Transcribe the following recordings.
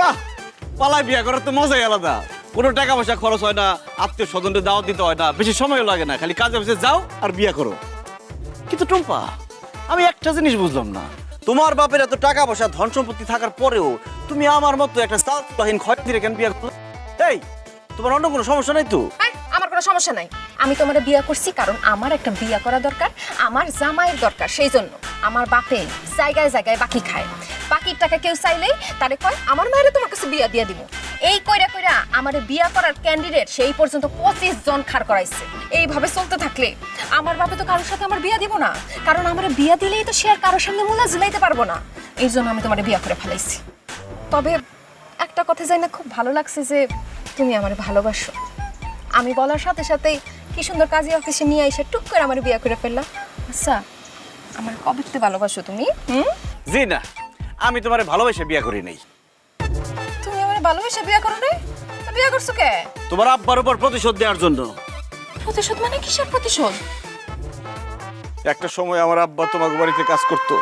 বাহ, পালায় বিয়া করার তো মজাই আলাদা। কোনো টাকা পয়সা খরচ হয় না, আত্মীয় স্বজনদের দাওয়াত দিতে হয় না, বেশি সময়ও লাগে না, খালি কাজে অফিসে যাও আর বিয়া করো। কিন্তু টুম্পা, আমি একটা জিনিস বুঝলাম না, তোমার বাপের এত টাকা পয়সা ধন সম্পত্তি থাকার পরেও তুমি আমার মতো একটা সাতহীন খয়রাতিরে কেন বিয়া করলে? এই, তোমার অন্য কোনো সমস্যা নাই তো? আমার কোনো সমস্যা নাই। আমি তোমারে বিয়া করছি কারণ আমার একটা বিয়া করা দরকার, আমার জামাইয়ের দরকার। সেই জন্য আমার বাপে জায়গায় জায়গায় বাকি খায়। বাকির টাকা কেউ চাইলেই তারে কয় আমার মায়েরে তোমার কাছে বিয়া দিয়া দিব। এই কইরা কইরা আমারে বিয়া করার ক্যান্ডিডেট সেই পর্যন্ত 25 জন খাড় করাইছে। এইভাবে চলতে থাকলে আমার বাপে তো কারোর সাথে আমার বিয়া দিব না, কারণ আমার বিয়া দিলেই তো সে আর কারোর সামনে মুলা ঝুলাইতে পারবো না। এই জন্য আমি তোমারে বিয়া করে ফেলাইছি। তবে একটা কথা জানি না, খুব ভালো লাগছে যে তুমি আমারে ভালোবাসো। আমি বলার সাথে সাথেই কি সুন্দর কাজী অফিসে নিয়ে এসে টুক করে আমার বিয়া করে ফেললাম। আচ্ছা, আমার কবে থেকে ভালোবাসো তুমি? জি না, আমি তোমার ভালোবেসে বিয়া করি নাই। তুমি আমার ভালোবেসে বিয়া করো রে? তা বিয়া করছো কে? তোমার আব্বার উপর প্রতিশোধ দেওয়ার জন্য। প্রতিশোধ মানে কিসের প্রতিশোধ? একটা সময় আমার আব্বা তোমার বাড়িতে কাজ করতো,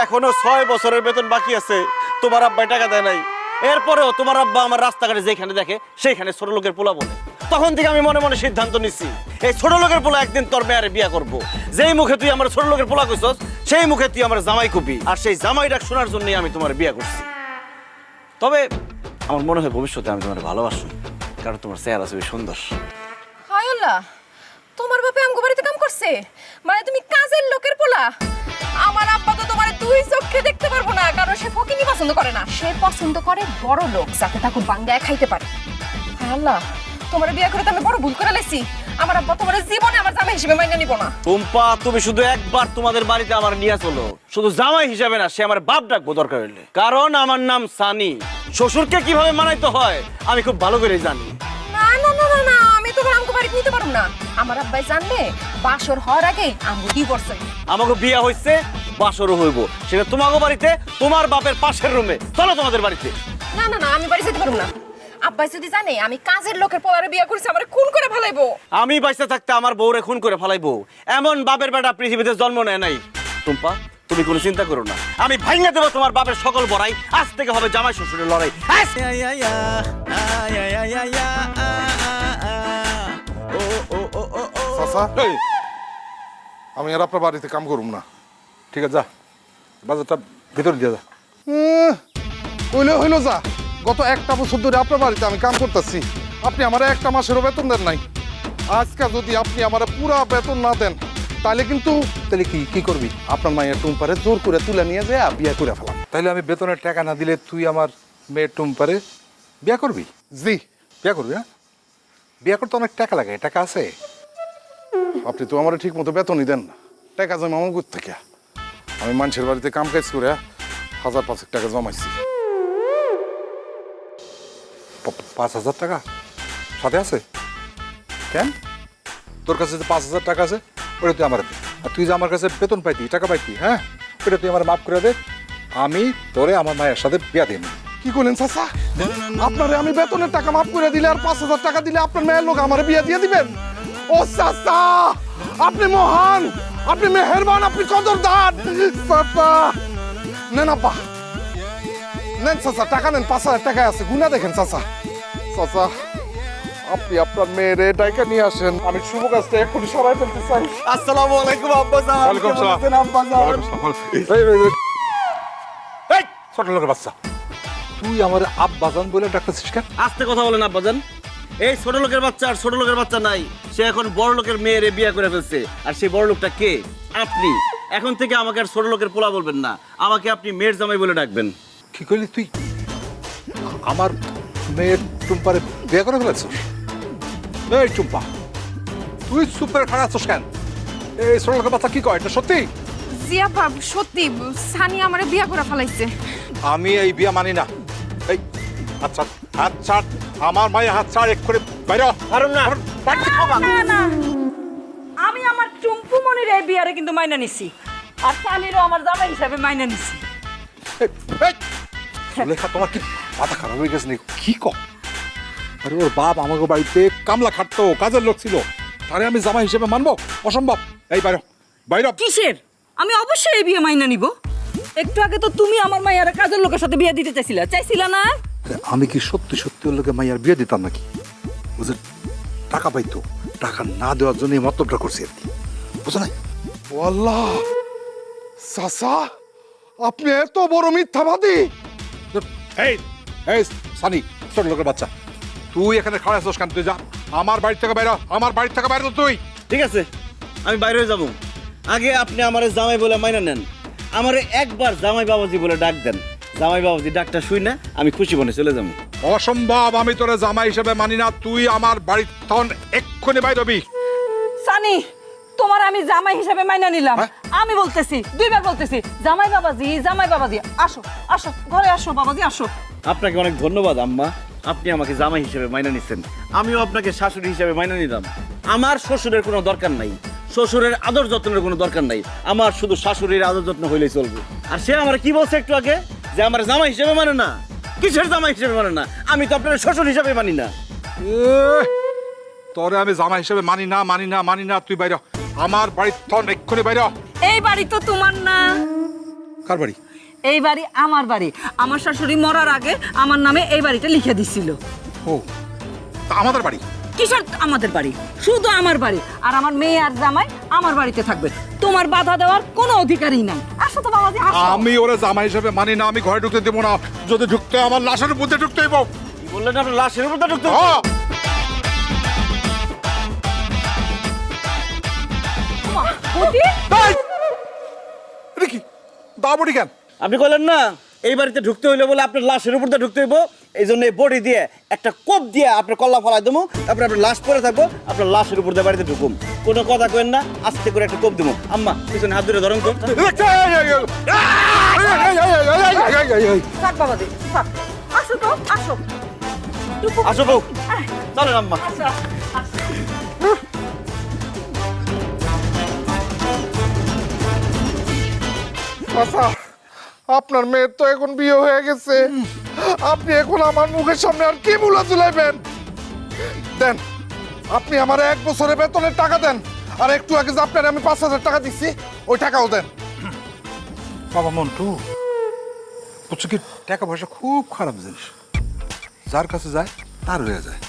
এখনো 6 বছরের বেতন বাকি আছে, তোমার আব্বাই টাকা দেয় নাই। এরপরেও তোমার আব্বা আমার রাস্তাঘাটে যেখানে দেখে সেইখানে ছোট লোকের পোলা বলে। তখন থেকে আমি মনে মনে সিদ্ধান্ত নিচ্ছি, এই ছোট লোকের পোলা একদিন তোর মেয়ারে বিয়া করবো। যেই মুখে তুই আমার ছোট লোকের পোলা কইছস, সেই মুখে তুই আমার জামাই কবি। আর সেই জামাই ডাক শোনার জন্যই আমি তোমার বিয়া করছি। তবে আমার মনে হয় ভবিষ্যতে আমি তোমার ভালোবাসি, কারণ তোমার চেহারা খুবই সুন্দর। হায় আল্লাহ, তোমার বাপে আমগো বাড়িতে কাম করছে? মানে তুমি কাজের লোকের পোলা? আমার আব্বা তো তোমার দুই চোখে দেখতে পারবো না, কারণ সে ফকিনি পছন্দ করে না। সে পছন্দ করে বড় লোক, যাতে তাকে বাঙ্গায় খাইতে পারে। হায় আল্লাহ, তোমার বিয়ে করে তো আমি বড় ভুল করে লাইছি। আমার আব্বা তোমার জীবনে আমার জামাই হিসেবে মাইনা নিব না। টুম্পা, তুমি শুধু একবার তোমাদের বাড়িতে আমার নিয়ে চলো, শুধু জামাই হিসাবে না, সে আমার বাপ ডাকবো দরকার হইলে। কারণ আমার নাম সানি, শ্বশুরকে কিভাবে মানাইতে হয় আমি খুব ভালো করে জানি। না না না না না, আমি তো আমগো বাড়িতে নিতে পারবো না। আমার আব্বাই জানলে বাসর হওয়ার আগেই আমগো ডিভোর্স হইবে। আমাকে বিয়ে হইছে, বাসরও হইব, সেটা তোমাকে বাড়িতে, তোমার বাপের পাশের রুমে। চলো তোমাদের বাড়িতে। না না না, আমি বাড়ি যেতে পারবো না। আব্বাই যদি জানে আমি কাজের লোকের পোলারে বিয়ে করছি, আমারে খুন করে ফেলাইবো। আমি বাইসে থাকতে আমার বউরে খুন করে ফেলাইবো, এমন বাপের বেটা পৃথিবীতে জন্ম নেয় নাই। টুম্পা, তুমি কোনো চিন্তা করো না, আমি ভাঙিয়ে দেবো তোমার বাপের সকল বড়াই। আজ থেকে হবে জামাই শ্বশুরের লড়াই। চাচা, আমি আর আপনার বাড়িতে কাম করুম না। ঠিক আছে, যা, বাজারটা ভিতরে দিয়ে যা। হইলো যা। গত একটা বছর ধরে আপনার বাড়িতে আমি কাম করতেছি, আপনি আমার একটা মাসেরও বেতন দেন নাই। আজকে যদি আপনি আমার পুরা বেতন না দেন, তাহলে কিন্তু তাহলে কি করবি? আপনার মায়ের টুম্পারে জোর করে তুলে নিয়ে যায় বিয়ে করে ফেলাম। তাইলে আমি বেতনের টাকা না দিলে তুই আমার মেয়ের টুম্পারে বিয়া করবি? জি। বিয়া করবি? হ্যাঁ, বিয়া করতে অনেক টাকা লাগে, টাকা আছে? আপনি তো আমার ঠিক মতো বেতনই দেন না, টাকা জমা আমার কোথা থেকে? আমি মানুষের বাড়িতে কাম কাজ করে 1000-5 টাকা জমাইছি। 5,000 টাকা সাথে আছে? কেন, তোর কাছে যে 5,000 টাকা আছে ওটা তুই আমার দে। আর তুই যে আমার কাছে বেতন পাইতি, টাকা পাইতি, হ্যাঁ, ওটা তুই আমার মাফ করে দে। আমি তোরে আমার মায়ের সাথে বিয়া দিই। কি করলেন চাচা? আপনারে আমি বেতনের টাকা মাফ করে দিলে আর 5,000 টাকা দিলে আপনার মেয়ের লোক আমার বিয়ে দিয়ে দিবেন? ও চাচা, আপনি মহান, আপনি মেহেরবান, আপনি কদরদান। চাচা নেন, আপা নেন, চাচা টাকা নেন, 5,000 টাকা আছে, গুনা দেখেন চাচা। চাচা, আপনি আপনার মেয়ের ডাইকা নিয়ে আসেন, আমি শুভ কাজটা এক্ষুনি সরাই ফেলতে চাই। আসসালামু আলাইকুম আব্বাজান। ওয়ালাইকুম আসসালাম। কেমন আছেন আব্বাজান? এই ছোট লোকের বাচ্চা, তুই আমার আব্বাজান বলে ডাকতেছিস কেন? আস্তে কথা বলেন আব্বাজান। এই ছোট লোকের বাচ্চা আর ছোট লোকের বাচ্চা নাই, সে এখন বড় লোকের মেয়েরে বিয়ে করে ফেলছে। আর সেই বড় লোকটা কে? আপনি। এখন থেকে আমাকে আর ছোট লোকের পোলা বলবেন না, আমাকে আপনি মেয়ের জামাই বলে ডাকবেন। কি করলি তুই? আমার মেয়ের টুম্পারে বিয়ে করে ফেলেছিস? এই টুম্পা, তুই সুপার খারাপ আছিস কেন? এই ছোট লোকের বাচ্চা কি কয়, এটা সত্যি? জিয়া বাপ, সত্যি সানি আমারে বিয়ে করে ফেলাইছে। আমি এই বিয়া মানি না। এই আচ্ছা, হাত ছাড়, আমার মায়ের হাত ছাড়, এক করে বাইরে কারণ না, না না, আমি আমার চুম্পু মনির এই বিয়ারে কিন্তু মাইনা নিছি, আর সানিরও আমার জামাই হিসাবে মাইনা নিছি। লেখা তোমার কি মাথা খারাপ হয়ে গেছে নাকি? কি কর? আরে ওর বাপ আমাকে বাড়িতে কামলা খাটতো, কাজের লোক ছিল, তারে আমি জামাই হিসেবে মানবো? অসম্ভব। এই বাইরে বাইরে। কিসের? আমি অবশ্যই এই বিয়ে মাইনা নিব। একটু আগে তো তুমি আমার মায়ের কাজের লোকের সাথে বিয়ে দিতে চাইছিলা না? আমি কি সত্যি সত্যি ওর লোকে মাইয়ার বিয়ে দিতাম নাকি? বুঝলেন, টাকা পাইতো, টাকা না দেওয়ার জন্য এই মতলবটা করছি আর কি, বুঝো নাই? আল্লাহ, চাচা আপনি এত বড় মিথ্যাবাদী! এই এই সানি, ছোট লোকের বাচ্চা, তুই এখানে খাড়া আছিস কেন? তুই যা আমার বাড়ি থেকে বাইরে, আমার বাড়ি থেকে বাইরে তুই। ঠিক আছে, আমি বাইরে যাব। আগে আপনি আমারে জামাই বলে মাইনা নেন, আমারে একবার জামাই বাবাজি বলে ডাক দেন। জামাই বাবাজি ডাকটা শুই না আমি খুশি মনে চলে যাবো। অসম্ভব, আমি তোরা জামাই হিসেবে মানি না। তুই আমার বাড়ির তখন এক্ষুনি বাইরে হবি। সানি, তোমার আমি জামাই হিসাবে মাইনা নিলাম। আমি বলতেছি, দুইবার বলতেছি, জামাই বাবাজি, জামাই বাবাজি, আসো আসো ঘরে আসো বাবাজি, আসো। আপনাকে অনেক ধন্যবাদ আম্মা, আপনি আমাকে জামাই হিসেবে মাইনা নিচ্ছেন। আমিও আপনাকে শাশুড়ি হিসেবে মাইনা নিলাম। আমার শ্বশুরের কোনো দরকার নাই, শ্বশুরের আদর যত্নের কোনো দরকার নাই, আমার শুধু শাশুড়ির আদর যত্ন হইলেই চলবে। আর সে আমার কি বলছে একটু আগে, যে আমার জামাই হিসেবে মানে না। কিসের জামাই হিসেবে মানে না? আমি তো আপনার শ্বশুর হিসেবে মানি না। তোরে আমি জামাই হিসেবে মানি না, মানি না, মানি না। তুই বাইরে, আমার বাড়ির তখন এক্ষুনি বাইরে। এই বাড়ি তো তোমার না। কার বাড়ি? এই বাড়ি আমার বাড়ি। আমার শাশুড়ি মরার আগে আমার নামে এই বাড়িটা লিখে দিছিল। ও, তা আমাদের বাড়ি? কিসের আমাদের বাড়ি? শুধু আমার বাড়ি। আর আমার মেয়ে আর জামাই আমার বাড়িতে থাকবে, তোমার বাধা দেওয়ার কোনো অধিকারই নাই। আসো তো বাবাজি, আসো। আমি ওরা জামাই হিসেবে মানি না, আমি ঘরে ঢুকতে দেবো না। যদি ঢুকতে আমার লাশের মধ্যে ঢুকতে হইব। কি বললেন? আপনার লাশের উপর ঢুকতে? হ্যাঁ। বৌদি, এটা কি দাবড়ি কেন? আপনি বললেন না এই বাড়িতে ঢুকতে হইলে বলে আপনার লাশের উপর ঢুকতে হইব, এই জন্য এই বডি দিয়ে একটা কোপ দিয়ে আপনার কল্লা ফলাই দেবো, তারপরে আপনার লাশ পরে থাকবো, আপনার লাশের উপর দিয়ে বাড়িতে ঢুকুম। কোনো কথা কেন না, আস্তে করে একটা কোপ দেবো। আম্মা পিছনে হাত ধরে ধরুন তো। থাক বাবাজি, থাক। আসো তো, আসো। আসো বউ, চলেন আম্মা। আসো, আসো। চাচা, আপনার মেয়ের তো এখন বিয়ে হয়ে গেছে, আপনি এখন আমার মুখের সামনে আর কি মুলা চুলাইবেন? দেন, আপনি আমার 1 বছরের বেতনের টাকা দেন, আর একটু আগে যে আপনার আমি 5,000 টাকা দিচ্ছি ওই টাকাও দেন। বাবা মন্টু, বুঝছো কি, টাকা পয়সা খুব খারাপ জিনিস, যার কাছে যায় তার হয়ে যায়।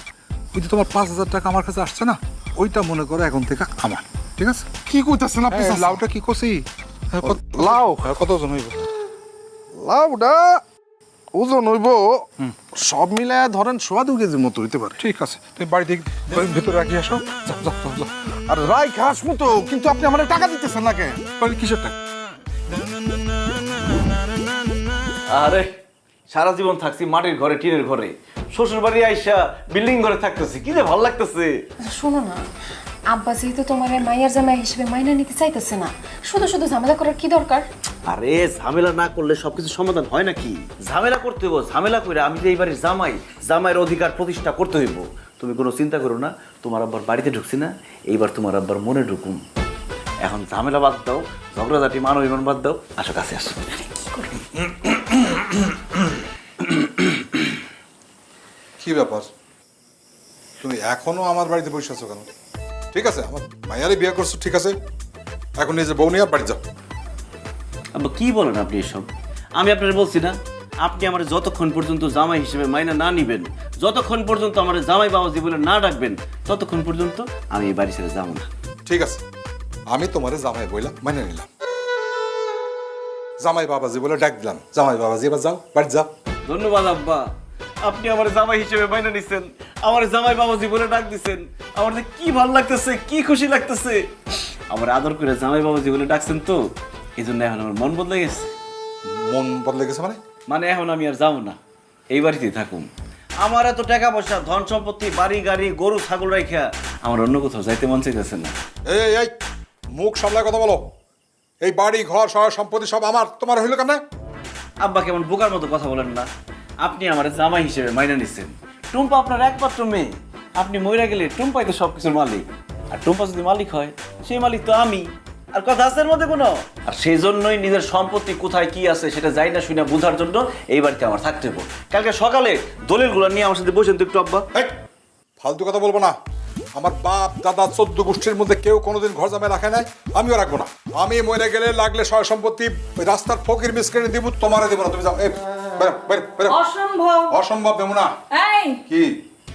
ওই যে তোমার 5,000 টাকা আমার কাছে আসছে না, ওইটা মনে করো এখন থেকে আমার, ঠিক আছে? কি কইতাছেন আপনি? এই চাচা? লাউটা কি করছি? লাউ? কত ওজন হইব? লাউটা ওজন হইব সব মিলে ধরেন 2.5 কেজির মতো হইতে পারে। ঠিক আছে, তুমি বাড়ি থেকে ভিতরে রাখি আসো। যাও যাও যাও যাও। আর রাই খাস মতো, কিন্তু আপনি আমার টাকা দিতেছেন না কেন? বাড়ি কিসের টাকা? আরে সারা জীবন থাকছি মাটির ঘরে, টিনের ঘরে, শ্বশুর বাড়ি আইসা বিল্ডিং ঘরে থাকতেছি, কি যে ভালো লাগতেছে। শোনো না, আব্বা যেহেতু তোমার মাইয়ার জামাই হিসেবে মাইনা নিতে চাইতেছে না, শুধু শুধু ঝামেলা করার কি দরকার? আরে ঝামেলা না করলে সবকিছু সমাধান হয় নাকি? ঝামেলা করতে হইব, ঝামেলা করে আমি যে এইবারের জামাই, জামাইয়ের অধিকার প্রতিষ্ঠা করতে হইব। তুমি কোনো চিন্তা করো না, তোমার আব্বার বাড়িতে ঢুকছি না, এইবার তোমার আব্বার মনে ঢুকুম। এখন ঝামেলা বাদ দাও, ঝগড়াঝাটি মান অভিমান বাদ দাও, আসো কাছে আসো। কি ব্যাপার, তুমি এখনো আমার বাড়িতে বসে আছো কেন? ঠিক আছে, আমার মায়ারে বিয়ে করছো, ঠিক আছে, এখন নিজের বউ নিয়ে বাড়ি যাও। আব্বা কি বলেন আপনি এসব? আমি আপনার বলছি না, আপনি আমার যতক্ষণ পর্যন্ত জামাই হিসেবে মাইনা না নিবেন, যতক্ষণ পর্যন্ত আমার জামাই বাবাজি বলে না ডাকবেন, ততক্ষণ পর্যন্ত আমি এই বাড়ি ছেড়ে যাবো না। ঠিক আছে, আমি তোমারে জামাই বইলাম, মানে নিলাম। জামাই বাবাজি বলে ডাক দিলাম, জামাই বাবাজি এবার যাও, বাড়ি যাও। ধন্যবাদ আব্বা, আপনি আমার জামাই হিসেবে মাইনা নিছেন, আমার জামাই বাবাজি বলে ডাক দিছেন। আমার যে কি ভালো লাগতেছে, কি খুশি লাগতেছে। আমার আদর করে জামাই বাবাজি বলে ডাকছেন তো, এই জন্য এখন আমার মন বদলে গেছে। মন বদলে গেছে মানে? মানে এখন আমি আর যাবো না, এই বাড়িতেই থাকুন। আমার এত টাকা পয়সা, ধন সম্পত্তি, বাড়ি গাড়ি, গরু ছাগল রাখা আমার অন্য কোথাও যাইতে মন চাইতেছে না। এই এই মুখ সামলায় কথা বলো। এই বাড়ি ঘর সহ সম্পত্তি সব আমার, তোমার হইলো কেন? আব্বা কেমন বোকার মতো কথা বলেন না। আপনি আমার জামাই হিসেবে মাইনা নিছেন, টুম্পা আপনার একমাত্র মেয়ে। আপনি মইরা গেলে টুম্পাই তো সবকিছুর মালিক, আর টুম্পা যদি মালিক হয় সেই মালিক তো আমি। আর কথা আছে এর মধ্যে কোনো? আর সেই জন্যই নিজের সম্পত্তি কোথায় কি আছে সেটা যাই না শুনে বোঝার জন্য এই বাড়িতে আমার থাকতে হবে। কালকে সকালে দলিলগুলো নিয়ে আমার সাথে বসেন তো একটু আব্বা। এই, ফালতু কথা বলবো না। আমার বাপ দাদা 14 গোষ্ঠীর মধ্যে কেউ কোনোদিন ঘর জামাই রাখে নাই, আমিও রাখবো না। আমি মরে গেলে লাগলে সয় সম্পত্তি ওই রাস্তার ফকির মিসকিনে দিব, তোমারে দেবো না। তুমি যাও, এই বেরো বেরো বেরো। অসম্ভব। অসম্ভব বেমুনা। এই কি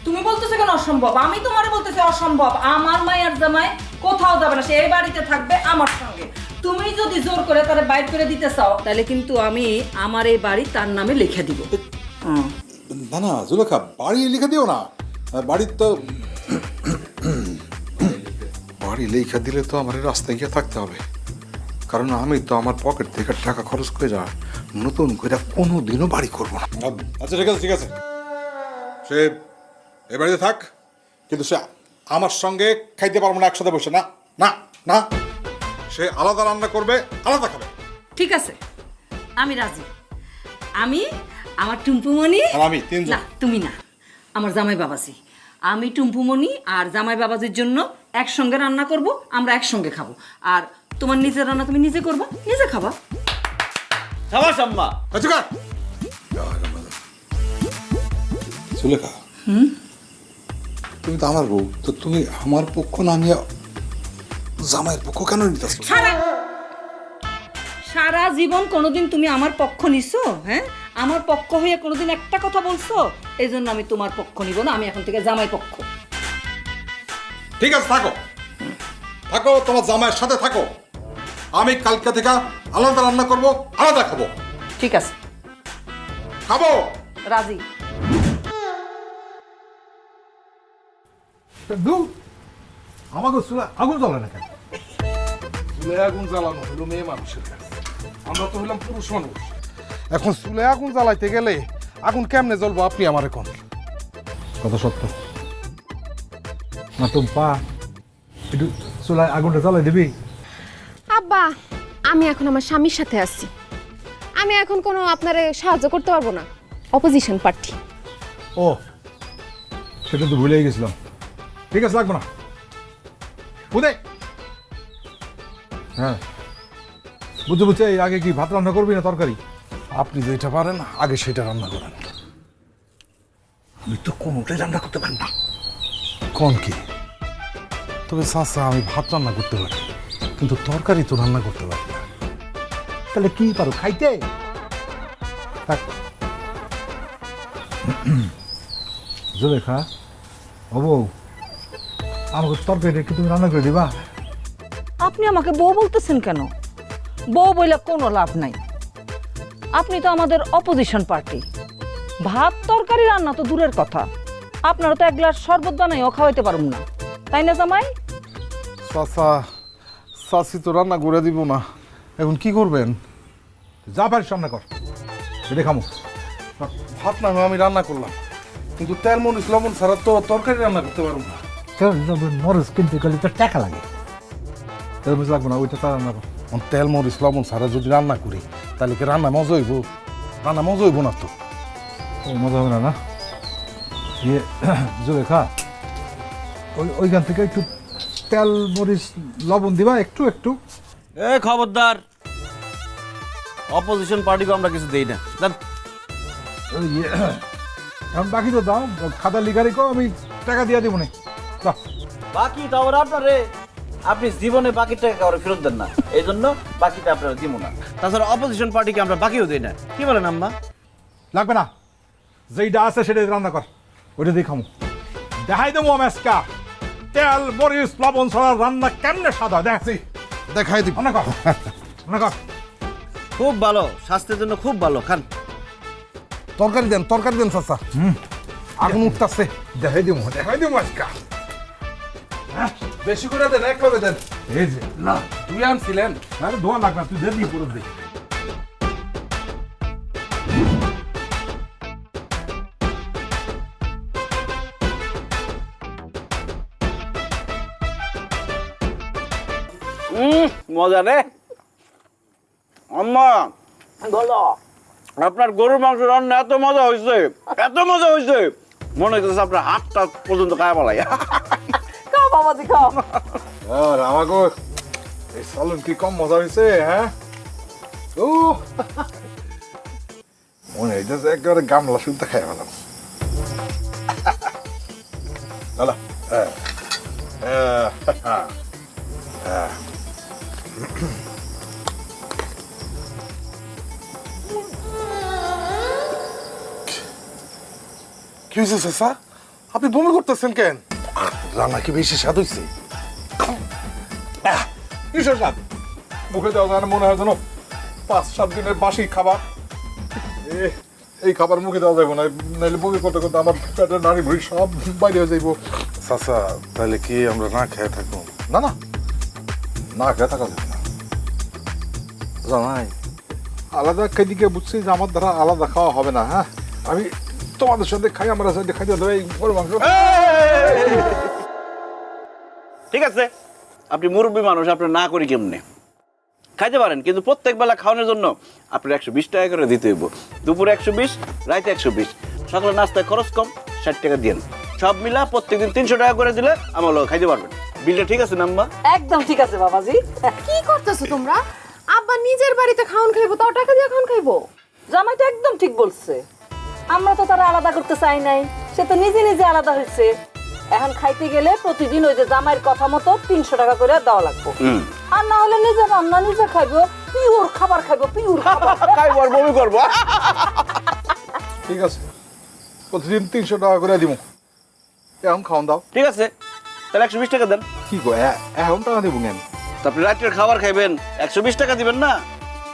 তুমি বলতেছো কেন অসম্ভব? আমি তোমারে বলতেছি অসম্ভব। আমার মায়ের জামাই কোথাও যাবে না, সে এই বাড়িতে থাকবে আমার সঙ্গে। তুমি যদি জোর করে তারে বাইর করে দিতে চাও তাহলে কিন্তু আমি আমার এই বাড়ি তার নামে লিখে দিব। না না জুলেখা, বাড়ি লিখে দিও না। বাড়ির তো বাড়ি লেখা দিলে তো আমার এই রাস্তায় গিয়ে থাকতে হবে, কারণ আমি তো আমার পকেট থেকে টাকা খরচ করে যা নতুন করে কোনো দিনও বাড়ি করবো না। আচ্ছা ঠিক আছে ঠিক আছে, সে এ বাড়িতে থাক, কিন্তু সে আমার সঙ্গে খাইতে পারবো না একসাথে বসে। না না না, সে আলাদা রান্না করবে, আলাদা খাবে। ঠিক আছে, আমি রাজি। আমি আমার টুম্পুমণি আর আমি তিনজন। না তুমি না, আমার জামাই বাবাজি। আমি টুম্পুমণি আর জামাই বাবাজির জন্য একসঙ্গে রান্না করব, আমরা একসঙ্গে খাবো। আর তোমার নিজের রান্না তুমি নিজে করবা, নিজে খাবা। সাবাস আম্মা। আচ্ছা কার সুলেখা, তুমি তো আমার বউ, তো তুমি আমার পক্ষ না নিয়ে জামাইয়ের পক্ষ কেন নিতেছ? সারা জীবন কোনোদিন তুমি আমার পক্ষ নিছো? হ্যাঁ, আমার পক্ষ হয়ে কোনোদিন একটা কথা বলছো? এই জন্য আমি তোমার পক্ষ নিব না, আমি এখন থেকে জামাই পক্ষ। ঠিক আছে, থাকো থাকো, তোমার জামাইয়ের সাথে থাকো। আমি কালকে থেকে আলাদা রান্না করব, আলাদা খাবো। ঠিক আছে, খাবো। রাজি। আমাকে চুলা আগুন জ্বলে না কেন? চুলে আগুন জ্বালানো হলো মেয়ে মানুষের কাজ, আমরা তো হইলাম পুরুষ মানুষ। এখন চুলে আগুন জ্বালাইতে গেলে আগুন কেমনে জ্বলবো আপনি আমার এখন? কথা সত্য না, তুমি পা একটু চুলায় আগুনটা জ্বালাই দিবি। আব্বা, আমি এখন আমার স্বামীর সাথে আছি, আমি এখন কোনো আপনারে সাহায্য করতে পারবো না, অপোজিশন প্রার্থী। ও, সেটা তো ভুলেই গেছিলাম। ঠিক আছে, লাগবো না। বুঝে হ্যাঁ বুঝে বুঝছে। আগে কি ভাত রান্না করবি না তরকারি? আপনি যেটা পারেন আগে সেটা রান্না করেন। আমি তো কোনোটাই রান্না করতে পারি না। কোন কি? তবে চাচা, আমি ভাত রান্না করতে পারি, কিন্তু তরকারি তো রান্না করতে পারি না। তাহলে কি পারো খাইতে? জুলেখা, ও বউ, আমাকে তরকারিটা কি তুমি রান্না করে দিবা? আপনি আমাকে বউ বলতেছেন কেন? বউ বইলে কোনো লাভ নাই। আপনি তো আমাদের অপোজিশন পার্টি। ভাত তরকারি রান্না তো দূরের কথা, আপনারা তো এক গ্লাস শরবত বানাইও খাওয়াইতে পারুম না, তাই না জামাই? চাচা, চাচি তো রান্না করে দিব না, এখন কি করবেন? যা পারিস রান্না কর, এটা খামো। ভাত না হয় আমি রান্না করলাম, কিন্তু তেল মরিচ লবণ ছাড়া তো তরকারি রান্না করতে পারবো না। মরিচ কিনতে গেলে তো টাকা লাগে। তেল মরিচ লাগবে না, ওইটা তা রান্না কর। তেল মরিচ লবণ ছাড়া যদি রান্না করি তাহলে কি রান্না মজা হইব? রান্না মজা হইব না তো। ও মজা হবে না না? ইয়ে জুলেখা, ওইখান থেকে একটু তেল মরিচ লবণ দিবা, একটু একটু। এ খবরদার, অপোজিশন পার্টিকে আমরা কিছু দেই না। জান, এখন বাকি তো দাও, খাতা লিখারি কো, আমি টাকা দিয়ে দিব না। বাকি তো আবার আপনারে, আপনি জীবনে বাকি টাকা কাউরে ফেরত দেন না, এই জন্য বাকিটা আপনারা দিব না। তাছাড়া অপোজিশন পার্টিকে আমরা বাকিও দেই না। কি বলেন আম্মা? লাগবে না, যেইটা আছে সেটা রান্না কর, ওইটা দিয়ে খামো। দেখাই দেবো আমি আজকা তেল মরিচ লবণ ছাড়া রান্না কেমনে সাদা দেখছি। দেখাই দিব। রান্না কর, রান্না কর। খুব ভালো, স্বাস্থ্যের জন্য খুব ভালো। খান। তরকারি দেন, তরকারি দেন চাচা। আগুন উঠতেছে। দেখাই দেবো আজকা। বেশি করে দেন, একভাবে দেন। এই যে না, তুই আনছিলেন। আরে ধোয়া লাগবে না, তুই দিয়ে দিয়ে পুরো দে। মজা রে আম্মা। বলো, আপনার গরুর মাংস রান্না এত মজা হয়েছে, এত মজা হয়েছে, মনে হচ্ছে আপনার হাতটা পর্যন্ত খায় বলাই। খাও বাবাজি খাও। আর আমাকে এই সালন কি কম মজা হয়েছে? হ্যাঁ, ও মনে হইতেছে একেবারে গামলা শুনতে খাই ভালো। কি হয়েছে চাচা? আপনি বমি করতেছেন কেন? রান্না কি বেশি স্বাদ হয়েছে? কিসের স্বাদ? মুখে দেওয়া যায় না, মনে হয় যেন 5-7 দিনের বাসি খাবার। এই খাবার মুখে দেওয়া যাবে না, নাহলে বমি করতে করতে আমার পেটের নাড়ি ভুড়ি সব বাইরে হয়ে যাইব। চাচা তাহলে কি আমরা না খেয়ে থাকবো? না না, না খেয়ে থাকা যাবে না। জানাই আলাদা খেদিকে বুঝছি যে আমার দ্বারা আলাদা খাওয়া হবে না। হ্যাঁ, আমি তোমাদের সাথে খাই, আমার সাথে খাইতে দেবে এই গরু মাংস। ঠিক আছে, আপনি মুরব্বী মানুষ, আপনার না করি কেমনে খাইতে পারেন, কিন্তু প্রত্যেক বেলা খাওয়ানোর জন্য আপনার 120 টাকা করে দিতে হইব। দুপুরে 120, রাইতে 120, সকালে নাস্তায় খরচ কম 60 টাকা দিন। সব মিলা প্রত্যেকদিন 300 টাকা করে দিলে আমার লোক খাইতে পারবেন। বিলটা ঠিক আছে না আম্মা? একদম ঠিক আছে বাবাজি। কি করতেছো তোমরা? আব্বা নিজের বাড়িতে খাওন খাইবো, তাও টাকা দিয়ে খাওন খাইবো? জামাই তো একদম ঠিক বলছে। আমরা তো তারা আলাদা করতে চাই নাই, সে তো নিজে নিজে আলাদা হয়েছে। এখন খাইতে গেলে প্রতিদিন ওই যে জামাইয়ের কথা মতো 300 টাকা করে দেওয়া লাগবে। আর না হলে নিজে রান্না নিজে খাইবো, পিওর খাবার খাইবো, পিওর খাবার খাইবো আর বমি করবো। ঠিক আছে, প্রতিদিন 300 টাকা করে দিব। এখন খাওয়ান দাও। ঠিক আছে, তাহলে 120 টাকা দেন। কি গো, এখন টাকা দিব কেন? তো আপনি রাত্রের খাবার খাইবেন, 120 টাকা দিবেন না?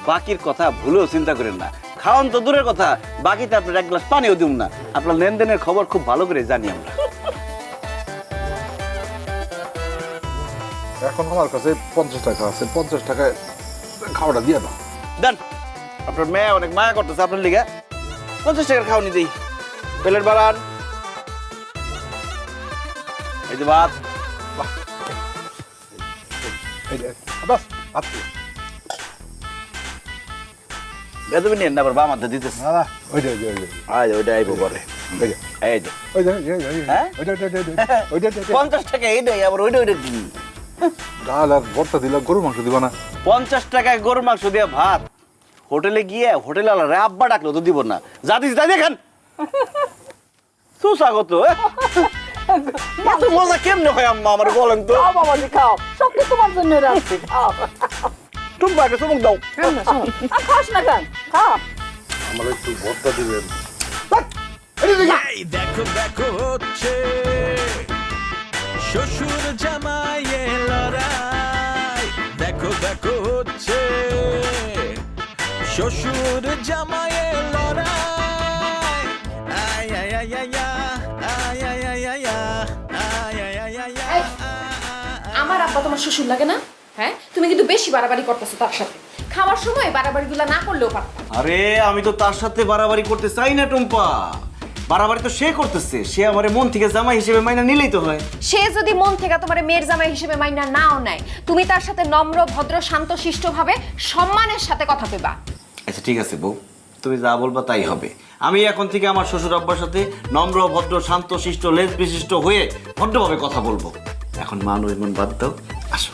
বাকির কথা ভুলেও চিন্তা করেন না। খাওয়ান তো দূরের কথা, বাকিতে আপনার 1 গ্লাস পানিও দিব না। আপনার লেনদেনের খবর খুব ভালো করে জানি আমরা। এখন আমার কাছে 50 টাকা আছে, 50 টাকায় খাওয়াটা দিয়ে দাও। দেন, আপনার মেয়ে অনেক মায়া করতেছে আপনার লিগে। 50 টাকার খাওয়ানি দিই। প্লেট বাড়ান। এই যে ভাত। এই যে, বাস আচ্ছা। বেদবি নিয়ে না, আবার বাম হাতে দিতেছে। না না, ওই যে, ওই যে, ওই যে, ওইটা আইবো পরে। ওই যে, এই যে ওই যে, ওই যে, ওই যে, হ্যাঁ? ওই যে, ওই যে, ওই যে, ওই যে, ওই যে। 50 টাকা এইটাই, আবার ওইটা দিই। ডাল আর ভর্তা দিলে গরু মাংস দিব না। 50 টাকায় গরুর মাংস দিয়ে ভাত। হোটেলে গিয়ে হোটেল আলারে আব্বা ডাকলো তো দিব না। যা দিস তাই দেখেন। সুস্বাগত। এত মজা কেমনে হয় আম্মা আমার বলেন তো? খাও বাবাজি খাও, সব তো তোমার জন্য রাখছি। খাও টুম্পা একটা চুমুক দাও। আর খাস না কেন, খাও। আমার একটু ভর্তা দিবেন। এই দেখো দেখো হচ্ছে শ্বশুর জামাইয়ে লড়াই। দেখো দেখো হচ্ছে শ্বশুর জামাইয়ে লড়াই। আয় আয় আয় আয় আয় আয় আয় আয় আয় আয় আয় আয় আয়। আমার আব্বা তোমার শ্বশুর লাগে না? হ্যাঁ, তুমি কিন্তু বেশি বাড়াবাড়ি করতেছো তার সাথে। খাওয়ার সময় বাড়াবাড়িগুলো না করলেও পারতাম। আরে আমি তো তার সাথে বাড়াবাড়ি করতে চাই না টুম্পা। বাড়াবাড়ি তো সে করতেছে। সে আমার মন থেকে জামাই হিসেবে মাইনা নিলেই তো হয়। সে যদি মন থেকে তোমার মেয়ের জামাই হিসেবে মাইনা নাও নেয়, তুমি তার সাথে নম্র ভদ্র শান্ত শিষ্ট ভাবে সম্মানের সাথে কথা কইবা। আচ্ছা ঠিক আছে বউ, তুমি যা বলবা তাই হবে। আমি এখন থেকে আমার শ্বশুর আব্বার সাথে নম্র ভদ্র শান্ত শিষ্ট লেজ বিশিষ্ট হয়ে ভদ্রভাবে কথা বলবো। এখন মান অভিমান বাদ দাও, আসো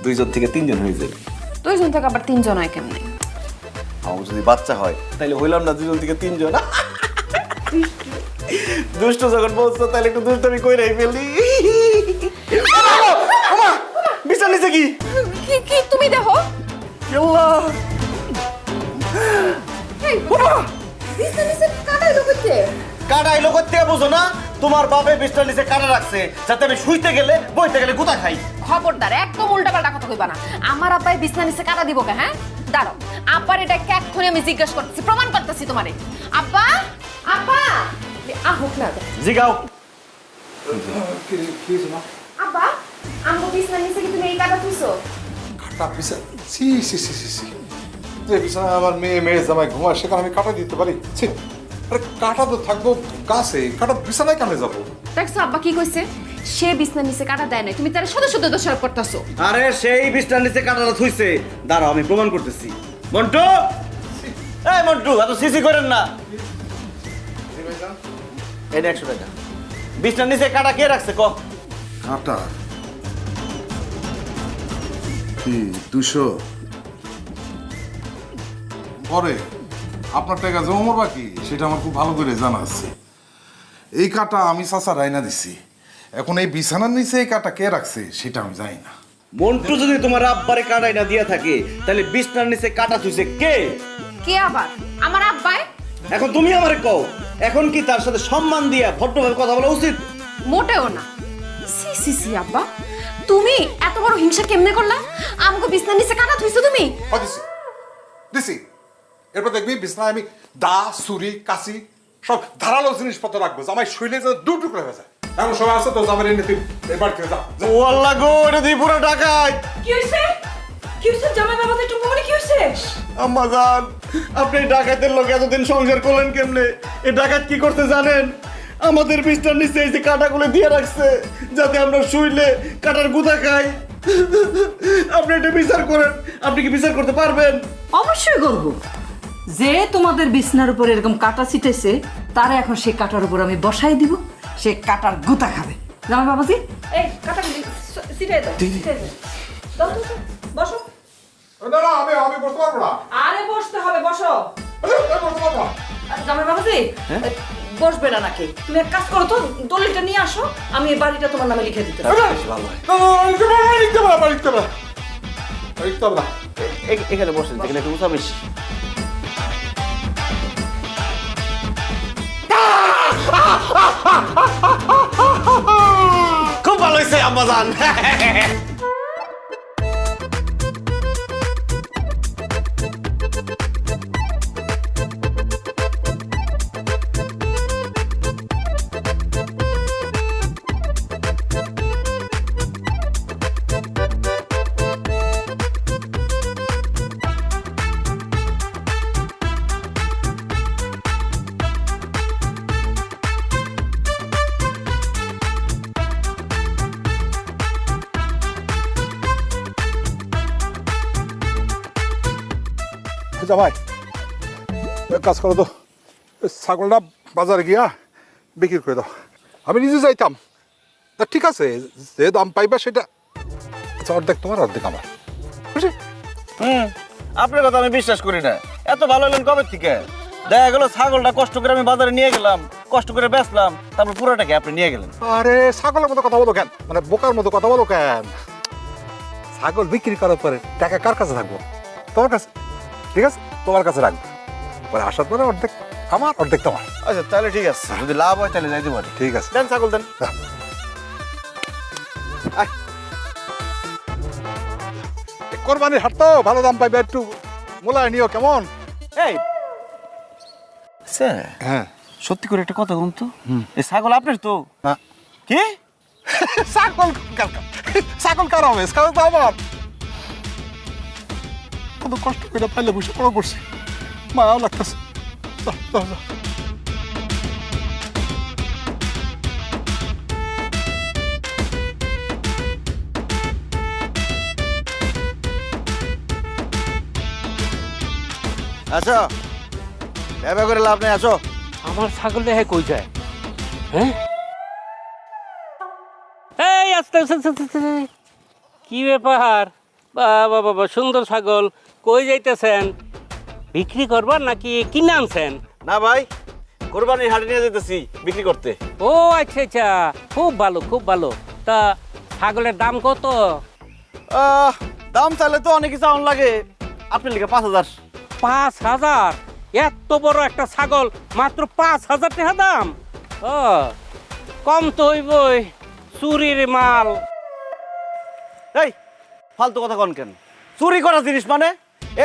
2 জন থেকে 3 জন হয়ে যাবে। 2 জন থেকে আবার 3 জন হয় কেমনে? আমার যদি বাচ্চা হয় তাহলে হইলাম না 2 জন থেকে 3 জন। দুষ্ট যখন বলছো তাহলে একটু দুষ্টমি কইরাই ফেলি। বিছানা নিচে কি? কি তুমি দেখো? আল্লাহ, এই বাবা, বিছানা নিচে কাটাই লুকাইতে। কাটা এলো কই থেকে বুঝো না? তোমার বাপে বিছানার নিচে কাটা রাখছে যাতে আমি শুইতে গেলে বইতে গেলে গুতা খাই। খবরদার, একদম উল্টাপাল্টা কথা কইবা না। আমার আব্বাই বিছানা নিচে কাটা দিব কে? হ্যাঁ, দাঁড়াও, আব্বার এটা এক্ষুনি আমি জিজ্ঞাসা করতেছি, প্রমাণ করতেছি তোমারে। আব্বা, আব্বা, আহুক না জিগাও। কি হয়েছে মা? আব্বা, আমগো বিছানা নিচে কি তুমি এই কাটা তুইছো? কাটা বিছানা? সি সি সি সি সি, যে বিছানা আমার মেয়ে জামাই ঘুমায় সেখানে আমি কাটা দিতে পারি? ছি, আরে কাটা তো থাকবো গাছে, কাটা বিছানায় কেমনে যাবো? দেখছো আব্বা কি কইছে? সে বিছানা নিচে কাটা দেয় না, তুমি তার শুধু শুধু দোষারোপ করতেছো। আরে সেই বিছানার নিচে কাটাটা থুইছে। দাঁড়াও আমি প্রমাণ করতেছি। মন্টু, এই মন্টু, এত সিসি করেন না। এটা 100 টাকা। বিছানার নিচে কাটা কে রাখছে ক? কাটা কি 200 পরে আপনার টাকা জমা বাকি সেটা আমার খুব ভালো করে জানা আছে। এই কাটা আমি চাচা রাইনা দিছি। এখন এই বিছানার নিচে এই কাটা কে রাখছে সেটা আমি জানি না। মন্টু যদি তোমার আব্বারে কাটাই না দিয়া থাকে তাহলে বিছনার নিচে কাটা থুইছে কে? কে আবার? আমার আব্বাই। এখন তুমি আমারে কও, এখন কি তার সাথে সম্মান দিয়া ভদ্রভাবে কথা বলা উচিত? মোটেও না। সি সি সি আব্বা, তুমি এত বড় হিংসা কেমনে করলা? আমাকে বিছনার নিচে কাটা থইছো তুমি? দিছি দিছি, এরপর দেখবি বিছনায় আমি দা ছুরি কাঁচি সব ধারালো জিনিসপত্র রাখবো, জামাই শুইলে যে দু টুকরো হয়ে যায়। এমন সময় আছে তো জামাই এনে তুই এবার থেকে যা। ও আল্লাহ গো, এটা দিয়ে পুরো ডাকাত। কি হইছে? কি হইছে জামাই বাবা? একটু বলে কি হইছে? আম্মা জান, আপনি এই ডাকাতের লোক এতদিন সংসার করলেন কেমনে? এই ডাকাত কি করতে জানেন? আমাদের বিছনার নিচে এই যে কাটাগুলো দিয়ে রাখছে যাতে আমরা শুইলে কাটার গুঁতা খাই। আপনি এটা বিচার করেন, আপনি কি বিচার করতে পারবেন? অবশ্যই করব। যে তোমাদের বিছনার উপর এরকম কাটা ছিটেছে তারা এখন সেই কাটার উপর আমি বসাই দিব, সে কাটার গুতা খাবে। জামাই বাবাজি, এই কাটাগুলি ছিটাই দাও, ছিটাই দাও। দাও তো, বসো। না না, আমি বসতে পারবো না। আরে বসতে হবে, বসো। আমি বসতে পারবো না। জামাই বাবাজি, বসবে না নাকি? তুমি এক কাজ করো তো, দলিলটা নিয়ে আসো, আমি এই বাড়িটা তোমার নামে লিখে দিতে পারি। এখানে বসেন, এখানে একটু উঁচা বেশি। খুব ভালো হয়েছে আম্মা জান। জামাই এক কাজ করো তো, ছাগলটা বাজারে গিয়া বিক্রি করে দাও। আমি নিজে যাইতাম, তা ঠিক আছে, যে দাম পাইবা সেটা অর্ধেক তোমার অর্ধেক আমার, বুঝলি? আপনার কথা আমি বিশ্বাস করি না। এত ভালো হলেন কবে থেকে? দেখা গেল ছাগলটা কষ্ট করে আমি বাজারে নিয়ে গেলাম, কষ্ট করে বেচলাম, তারপর পুরোটাকে আপনি নিয়ে গেলেন। আরে ছাগলের মতো কথা বলো কেন, মানে বোকার মতো কথা বলো কেন? ছাগল বিক্রি করার পরে টাকা কার কাছে থাকবো? তোমার কাছে। ঠিক আছে, তোমার কাছে রাখবো, পরে আসার পরে অর্ধেক আমার অর্ধেক তোমার। আচ্ছা তাহলে ঠিক আছে, যদি লাভ হয় তাহলে যাইতে পারি। ঠিক আছে, দেন ছাগল দেন। কোরবানির হাট তো, ভালো দাম পাইবে, একটু মোলায় নিও কেমন? এই স্যার, হ্যাঁ সত্যি করে একটা কথা বলুন তো, এই ছাগল আপনার তো? না। কি? ছাগল ছাগল কার হবে? ছাগল তো আমার। কত কষ্ট করে পাইলে বসে পড়া করছি, মায়াও লাগতেছে। আচ্ছা ভেবে করে লাভ নেই, আসো। আমার ছাগল দেখে কই যায়? হ্যাঁ, এই আস্তে আস্তে আস্তে আস্তে। কি ব্যাপার? বাবা বাবা, সুন্দর ছাগল। কই যাইতেছেন? বিক্রি করবার নাকি কিনে আনছেন? না ভাই, কোরবানির হাটে নিয়ে যেতেছি বিক্রি করতে। ও আচ্ছা আচ্ছা, খুব ভালো খুব ভালো। তা ছাগলের দাম কত? দাম চাইলে তো অনেক কিছু লাগে, আপনি লিখে 5,000। 5,000? এত বড় একটা ছাগল মাত্র 5,000 টাকা দাম? ও কম তো হইবই, চুরির মাল। এই ফালতু কথা কন কেন? চুরি করা জিনিস মানে?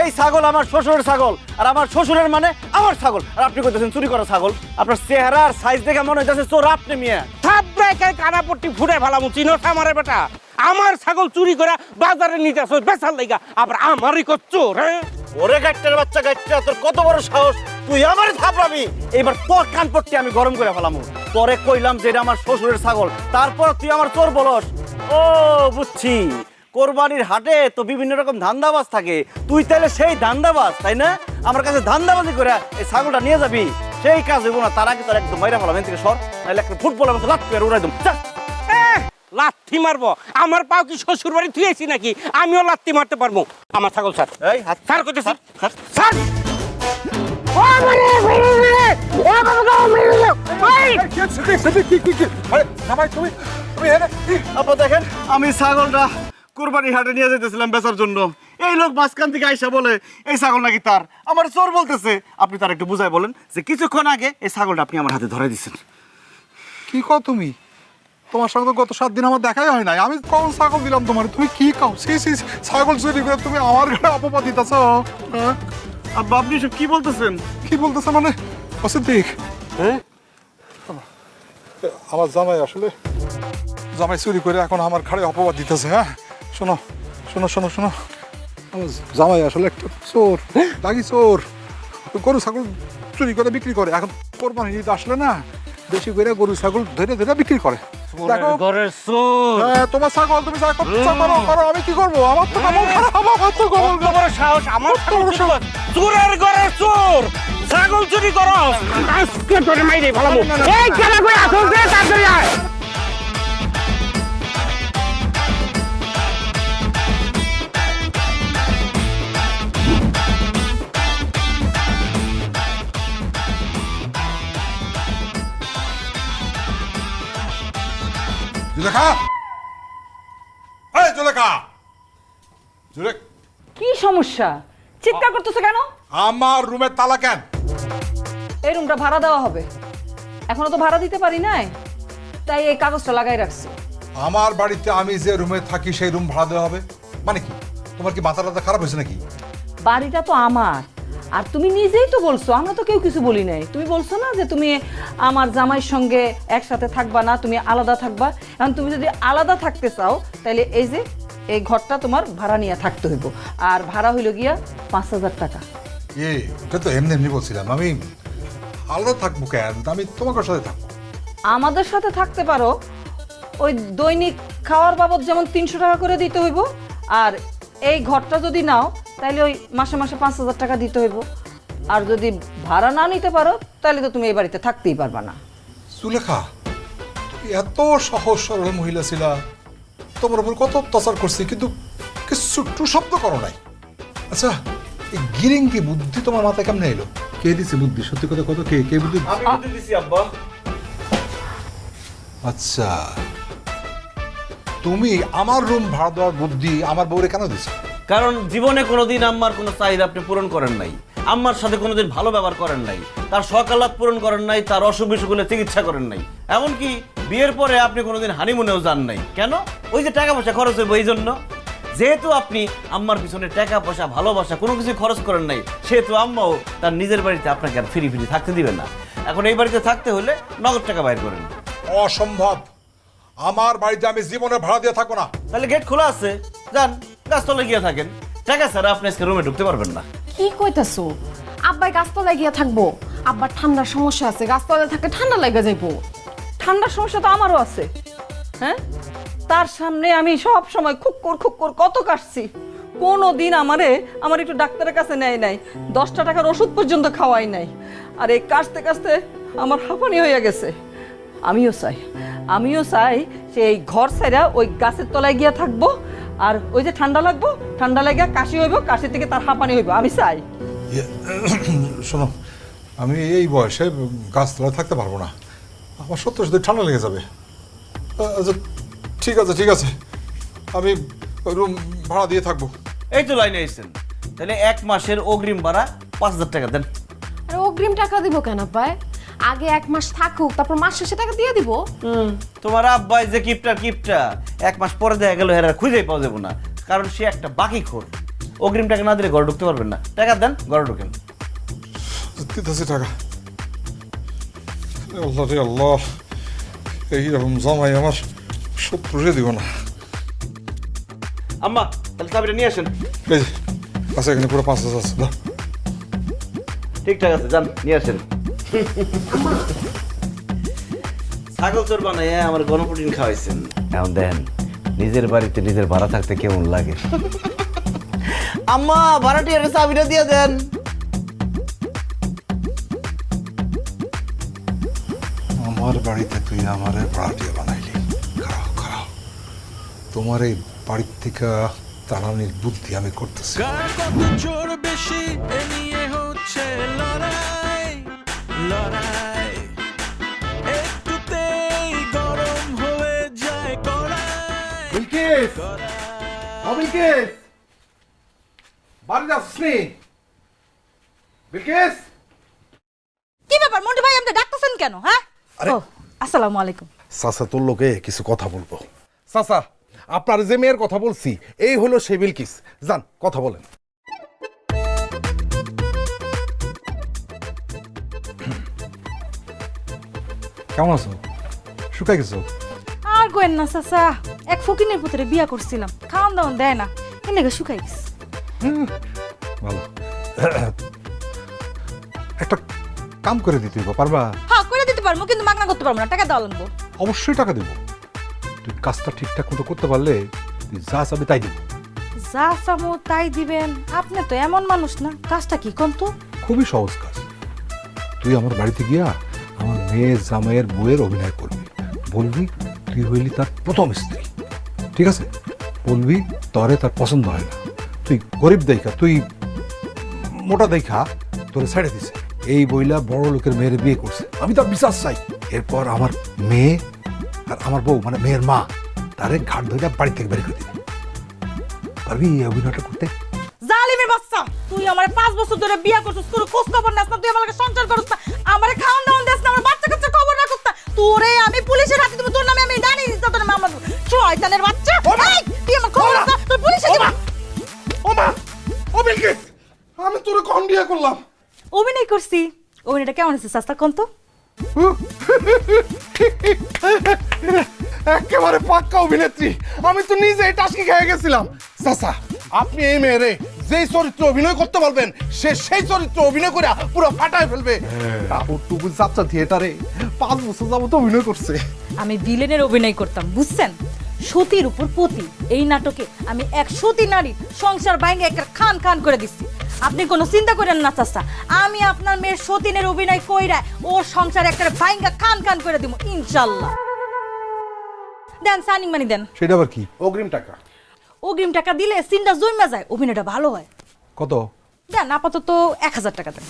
এই ছাগল আমার শ্বশুরের ছাগল, আর আমার শ্বশুরের মানে আমার ছাগল, আর আপনি কইতেছেন চুরি করা ছাগল? আপনার চেহারা আর সাইজ দেখে মনে হইতেছে চোর আপনি মিয়া। থাপড়ায় কানাপট্টি ফুটে ফেলাম, চিনো আমারে বেটা? আমার ছাগল চুরি করে বাজারে নিতে আসো বেচার লাইগা, আবার আমারই করছো রে? ওরে গাইটার বাচ্চা গাইটা, তোর কত বড় সাহস, তুই আমারে থাপড়াবি? এবার তোর কানপট্টি আমি গরম করে ফেলাম। তোরে কইলাম যে এটা আমার শ্বশুরের ছাগল, তারপর তুই আমার চোর বলস? ও বুঝছি, কোরবানির হাটে তো বিভিন্ন রকম ধান্দাবাজ থাকে, তুই তাহলে সেই ধান্দাবাজ, তাই না? আমার কাছে ধান্দাবাজি করে এই ছাগলটা নিয়ে যাবি, সেই কাজ হইব না। তার আগে তোর একদম মাইরা ফেলাম, এখান থেকে সর, নাহলে একটা ফুটবলের মতো লাথি আর উড়াই দেব। লাথি মারবো? আমার পাও কি শ্বশুর বাড়ি থুয়েছি নাকি? আমিও লাথি মারতে পারবো। আমার ছাগল ছাড়। এই হাত ছাড় করতেছি, ছাড়। ছাড়। ও জামাই তুমি তুমি এনে আব্বা দেখেন, আমি ছাগলটা কুরবানি হাটে নিয়ে যেতেছিলাম বেচার জন্য। এই লোক মাঝখান থেকে আইসা বলে এই ছাগল নাকি তার। আমার চোর বলতেছে। আপনি তার একটু বুঝাই বলেন যে কিছুক্ষণ আগে এই ছাগলটা আপনি আমার হাতে ধরে দিচ্ছেন। কি কও তুমি? তোমার সঙ্গে তো গত 7 দিন আমার দেখাই হয় নাই। আমি কখন ছাগল দিলাম তোমার? তুমি কি কও? ছাগল চুরি করে তুমি আমার ঘরে অপবাদ দিতেছ? আব্বা আপনি সব কি বলতেছেন? কি বলতেছে মানে? অসিদ্দিক, হ্যাঁ আমার জামাই আসলে জামাই চুরি করে এখন আমার ঘাড়ে অপবাদ দিতেছে। হ্যাঁ শোনো শোনো শোনো শোনো, আমার জামাই আসলে একটা চোর, লাগি চোর। গরু ছাগল চুরি করে বিক্রি করে। এখন কোরবানি ঈদ আসলে না, বেশি করে গরু ছাগল ধরে ধরে বিক্রি করে। দেখো, ঘরের চোর। হ্যাঁ, তোমার ছাগল তুমি যা করছো করো, করো, আমি কি করবো? আমার তো কবল খারাপ, আমার তো কবল খারাপ। তোমার সাহস, আমার চোরের ঘরের চোর, ছাগল চুরি করো, আজকে তোরে মাইরে ফেলাবো। এই খেলা করে আসল রে, তাড়াতাড়ি আয়। জুলেখা, এই জুলেখা, জুলেখ, কি সমস্যা? চিৎকার করতেছো কেন? আমার রুমের তালা কেন? এই রুমটা ভাড়া দেওয়া হবে, এখনো তো ভাড়া দিতে পারি নাই, তাই এই কাগজটা লাগাই রাখছি। আমার বাড়িতে আমি যে রুমে থাকি সেই রুম ভাড়া দেওয়া হবে মানে কি? তোমার কি মাথা টাথা খারাপ হয়েছে নাকি? বাড়িটা তো আমার, আর তুমি নিজেই তো বলছো, আমরা তো কেউ কিছু বলি নাই। তুমি বলছো না যে তুমি আমার জামাইয়ের সঙ্গে একসাথে থাকবা না, তুমি আলাদা থাকবা। এখন তুমি যদি আলাদা থাকতে চাও তাহলে এই যে এই ঘরটা তোমার ভাড়া নিয়ে থাকতে হইব, আর ভাড়া হইল গিয়া 5,000 টাকা। ওটা তো এমনি এমনি বলছিলাম, আমি আলাদা থাকবো কেন? আমি তোমার সাথে থাকবো। আমাদের সাথে থাকতে পারো, ওই দৈনিক খাওয়ার বাবদ যেমন 300 টাকা করে দিতে হইব, আর এই ঘরটা যদি নাও তাহলে ওই মাসে মাসে 5,000 টাকা দিতে হইব। আর যদি ভাড়া না নিতে পারো তাহলে তো তুমি এই বাড়িতে থাকতেই পারবা না। সুলেখা, তুমি এত সহজ সরল মহিলা ছিলা, তোমার উপর কত অত্যাচার করছি, কিন্তু কিছু টু শব্দ করো নাই। আচ্ছা, এই গিরিঙ্গি বুদ্ধি তোমার মাথায় কেমনে এলো? কে দিছে বুদ্ধি? সত্যি কথা কত, কে কে বুদ্ধি? আমি বুদ্ধি দিছি আব্বা। আচ্ছা, তুমি আমার রুম ভাড়া দেওয়ার বুদ্ধি আমার বউরে কেন দিছো? কারণ জীবনে কোনোদিন আম্মার কোনো চাহিদা আপনি পূরণ করেন নাই, আম্মার সাথে কোনোদিন ভালো ব্যবহার করেন নাই, তার সকালাত পূরণ করেন নাই, তার অসুখ বিসুখগুলো চিকিৎসা করেন নাই। এমনকি বিয়ের পরে আপনি কোনোদিন হানিমুনেও যান নাই। কেন? ওই যে টাকা পয়সা খরচ হইব এই জন্য। যেহেতু আপনি আম্মার পিছনে টাকা পয়সা ভালোবাসা কোনো কিছু খরচ করেন নাই, সেহেতু আম্মাও তার নিজের বাড়িতে আপনাকে আর ফিরি ফিরি থাকতে দিবে না। এখন এই বাড়িতে থাকতে হলে নগদ টাকা বাইর করেন। অসম্ভব, আমার বাড়িতে আমি জীবনে ভাড়া দিয়ে থাকবো না। তাহলে গেট খোলা আছে, যান গাছতলায় গিয়ে থাকেন। টাকা ছাড়া আপনি আজকে রুমে ঢুকতে পারবেন না। কি কইতাছো? আব্বাই গাছতলায় গিয়া থাকবো? আব্বার ঠান্ডার সমস্যা আছে, গাছতলায় থাকলে ঠান্ডা লেগে যাইবো। ঠান্ডার সমস্যা তো আমারও আছে। হ্যাঁ, তার সামনে আমি সব সময় খুক্কর কত কাটছি, কোনো দিন আমার একটু ডাক্তারের কাছে নেয় নাই, 10টা টাকার ওষুধ পর্যন্ত খাওয়াই নাই। আর এই কাশতে কাশতে আমার হাঁপানি হয়ে গেছে। আমিও চাই সেই ঘর ছাইরা ওই গাছের তলায় গিয়া থাকবো, আর ওই যে ঠান্ডা লাগবো, ঠান্ডা লাগা কাশি হইব, কাশি থেকে তার হাঁপানি হইব, আমি চাই। শোনো, আমি এই বয়সে গাছতলায় থাকতে পারবো না, আমার সত্যি সত্যি ঠান্ডা লেগে যাবে। আচ্ছা ঠিক আছে, ঠিক আছে, আমি রুম ভাড়া দিয়ে থাকবো। এই তো লাইনে এসেছেন, তাহলে 1 মাসের অগ্রিম ভাড়া 5,000 টাকা দেন। আর অগ্রিম টাকা দিব কেন আব্বাই? আগে 1 মাস থাকুক, তারপর মাস শেষে টাকা দিয়ে দিব। তোমার আব্বাই যে কিপটা 1 মাস পরে দেখা গেল হেরা খুঁজেই পাওয়া যাবে না, কারণ সে একটা বাকি খোর। অগ্রিম টাকা না দিলে ঘরে ঢুকতে পারবেন না। টাকা দেন, ঘরে ঢুকেন। দিতেছি টাকা। আল্লাহ রে আল্লাহ, এইরকম জামাই আমার শত্রুরে দিব না। আম্মা তাহলে চাবিটা নিয়ে আসেন। এই যে, আচ্ছা এখানে পুরো 5,000 আছে, দাও। ঠিকঠাক আছে, যান নিয়ে আসেন। ছাগল চোর বানায় আমার গণপ্রোটিন খাওয়াইছেন। এখন দেখেন নিজের বাড়িতে নিজের ভাড়া থাকতে কেমন লাগে। আম্মা ভাড়াটিয়ার চাবিটা দিয়ে দেন। আমার বাড়িতে তুই আমারে ভাড়াটিয়া বানাইলি, খারাপ খারাপ। তোমার এই বাড়ির থেকে তাড়ানির বুদ্ধি আমি করতেছি। কার কত জোর বেশি এ নিয়ে হচ্ছে লড়াই লড়াই, একটু বিলকিস, ও বিলকিস, বাড়ি যাচ্ছি। বিলকিস, কি ব্যাপার মন্টু ভাই আপনি ডাকতেছেন কেন? হ্যাঁ, আরে ও আসসালামু আলাইকুম। চাচা তোর লোকে কিছু কথা বলবো। চাচা, আপনার যে মেয়ের কথা বলছি এই হলো সে বিলকিস। যান কথা বলেন। কেমন আছো? শুকাই গেছো? আর গোয়েন না চাচা, এক ফকিনের পুত্রে বিয়া করছিলাম, খাওয়ান দাওয়ান দেয় না, এনে শুকাই গেছে। ভালো। একটা কাম করে দিতে হইব, পারবা? হ্যাঁ করে দিতে পারবো, কিন্তু মাগনা করতে পারবো না, টাকা দেওয়া লাগবো। অবশ্যই টাকা দেবো। তুই কাজটা ঠিকঠাক মতো করতে পারলে তুই যা চাবি তাই দেবো। যা চামো তাই দিবেন? আপনি তো এমন মানুষ না। কাজটা কি কোন তো? খুবই সহজ কাজ। তুই আমার বাড়িতে গিয়া আমার মেয়ের জামাইয়ের বউয়ের অভিনয় করবি। বলবি তুই হইলি তার প্রথম স্ত্রী, ঠিক আছে? বলবি তরে তার পছন্দ হয় না, তুই গরিব দেখা, তুই মোটা দেখা তোরে ছেড়ে দিছে, এই বইলা বড় লোকের মেয়ের বিয়ে করছে, আমি তার বিশ্বাস চাই। এরপর আমার মেয়ে আর আমার বউ মানে মেয়ের মা তারে ঘাট ধরে বাড়ি থেকে বের করে দিবে। পারবি এই অভিনয়টা করতে? জালিমের বাচ্চা, তুই আমার 5 বছর ধরে বিয়া করছিস, তোর খোঁজ খবর নাস না, তুই আমার সংসার করছ না, আমারে খাওয়ান দাওয়ান দেস না, আমার বাচ্চা কাচ্চা খবর রাখছ না। তোরে আমি পুলিশের হাতে দেব, তোর নামে আমি ডানি দিছ, তোর নামে আমার শয়তানের বাচ্চা। এই তুই আমার খবর রাখ না, তোর পুলিশে দিব। ও মা, ও বিলকিস, আমি তোরে কখন বিয়ে করলাম? অভিনয় করছি। অভিনয়টা কেমন হয়েছে চাচা কোন তো? একেবারে পাক্কা অভিনেত্রী। আমি তো নিজে টাস্কি খেয়ে গেছিলাম। চাচা, আপনি এই মেয়েরে যেই চরিত্র অভিনয় করতে বলবেন সে সেই চরিত্র অভিনয় করে পুরো ফাটায় ফেলবে। কাপড় টুকু চাচা থিয়েটারে 5 বছর যাবত অভিনয় করছে। আমি ভিলেনের অভিনয় করতাম, বুঝছেন? সতীর উপর পতি এই নাটকে আমি এক সতী নারীর সংসার ভাঙে একটা খান খান করে দিচ্ছি। আপনি কোনো চিন্তা করেন না চাচা, আমি আপনার মেয়ের সতীনের অভিনয় কইরা ওর সংসার একটা ভাঙা খান খান করে দিব ইনশাল্লাহ। দেন সাইনিং মানি দেন। সেটা আবার কি? অগ্রিম টাকা। অগ্রিম টাকা দিলে সিনটা জমা যায়, অভিনয়টা ভালো হয়। কত? দেন আপাতত 1000 টাকা দেন।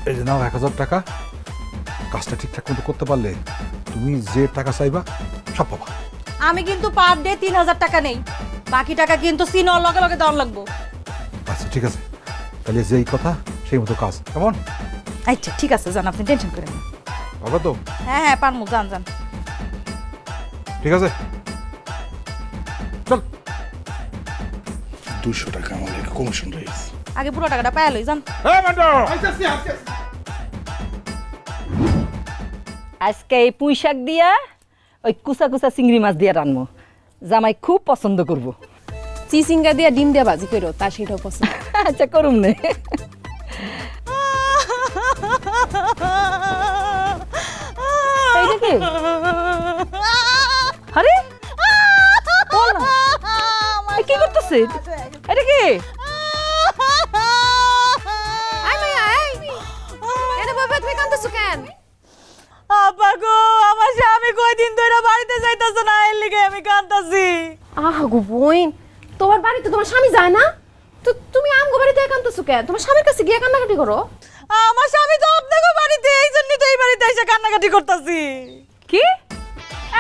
এই যে নাও 1000 টাকা। কাজটা ঠিকঠাক মতো করতে পারলে তুমি যে টাকা চাইবা সব পাবা। আমি কিন্তু পার ডে 3000 টাকা নেই, বাকি টাকা কিন্তু সিন লগে লগে দেওয়ার লাগবো। আচ্ছা ঠিক আছে, তাহলে যেই কথা সেই মতো কাজ, কেমন? আচ্ছা ঠিক আছে, যান, আপনি টেনশন করেন না। পাবা তো? হ্যাঁ হ্যাঁ পারমু, যান যান। ঠিক আছে, চল। 200 টাকা আমার লেগে কমিশন রয়েছে। আগে পুরো টাকাটা পায়া লই, যান। আজকে এই পুঁই শাক দিয়া ওই কুচা কুচা চিংড়ি মাছ দিয়া রানবো, জামাই খুব পছন্দ করবো। চিচিঙ্গা দিয়া ডিম দিয়া ভাজি করো, তার সেটাও পছন্দ। আচ্ছা করুম নে। এইটা কি? আরে বল না। এ কি করতেছে? এটা কি? আই মাইয়া, এই এনে বাবা তুমি কাঁদতেছো কেন? আপা গো, আমার স্বামী কয়দিন ধরে বাড়িতে যাইতাছে না, এর লিগে আমি কাঁদতাছি। আহা গো বোন, তোমার বাড়িতে তোমার স্বামী যায় না? তো তুমি আমগো বাড়িতে কাঁদতেছো কেন? তোমার স্বামীর কাছে গিয়ে কান্নাকাটি করো। আমার স্বামী তো আপনাকে বাড়িতে, এই জন্য তো এই বাড়িতে এসে কান্নাকাটি করতাছি। কি?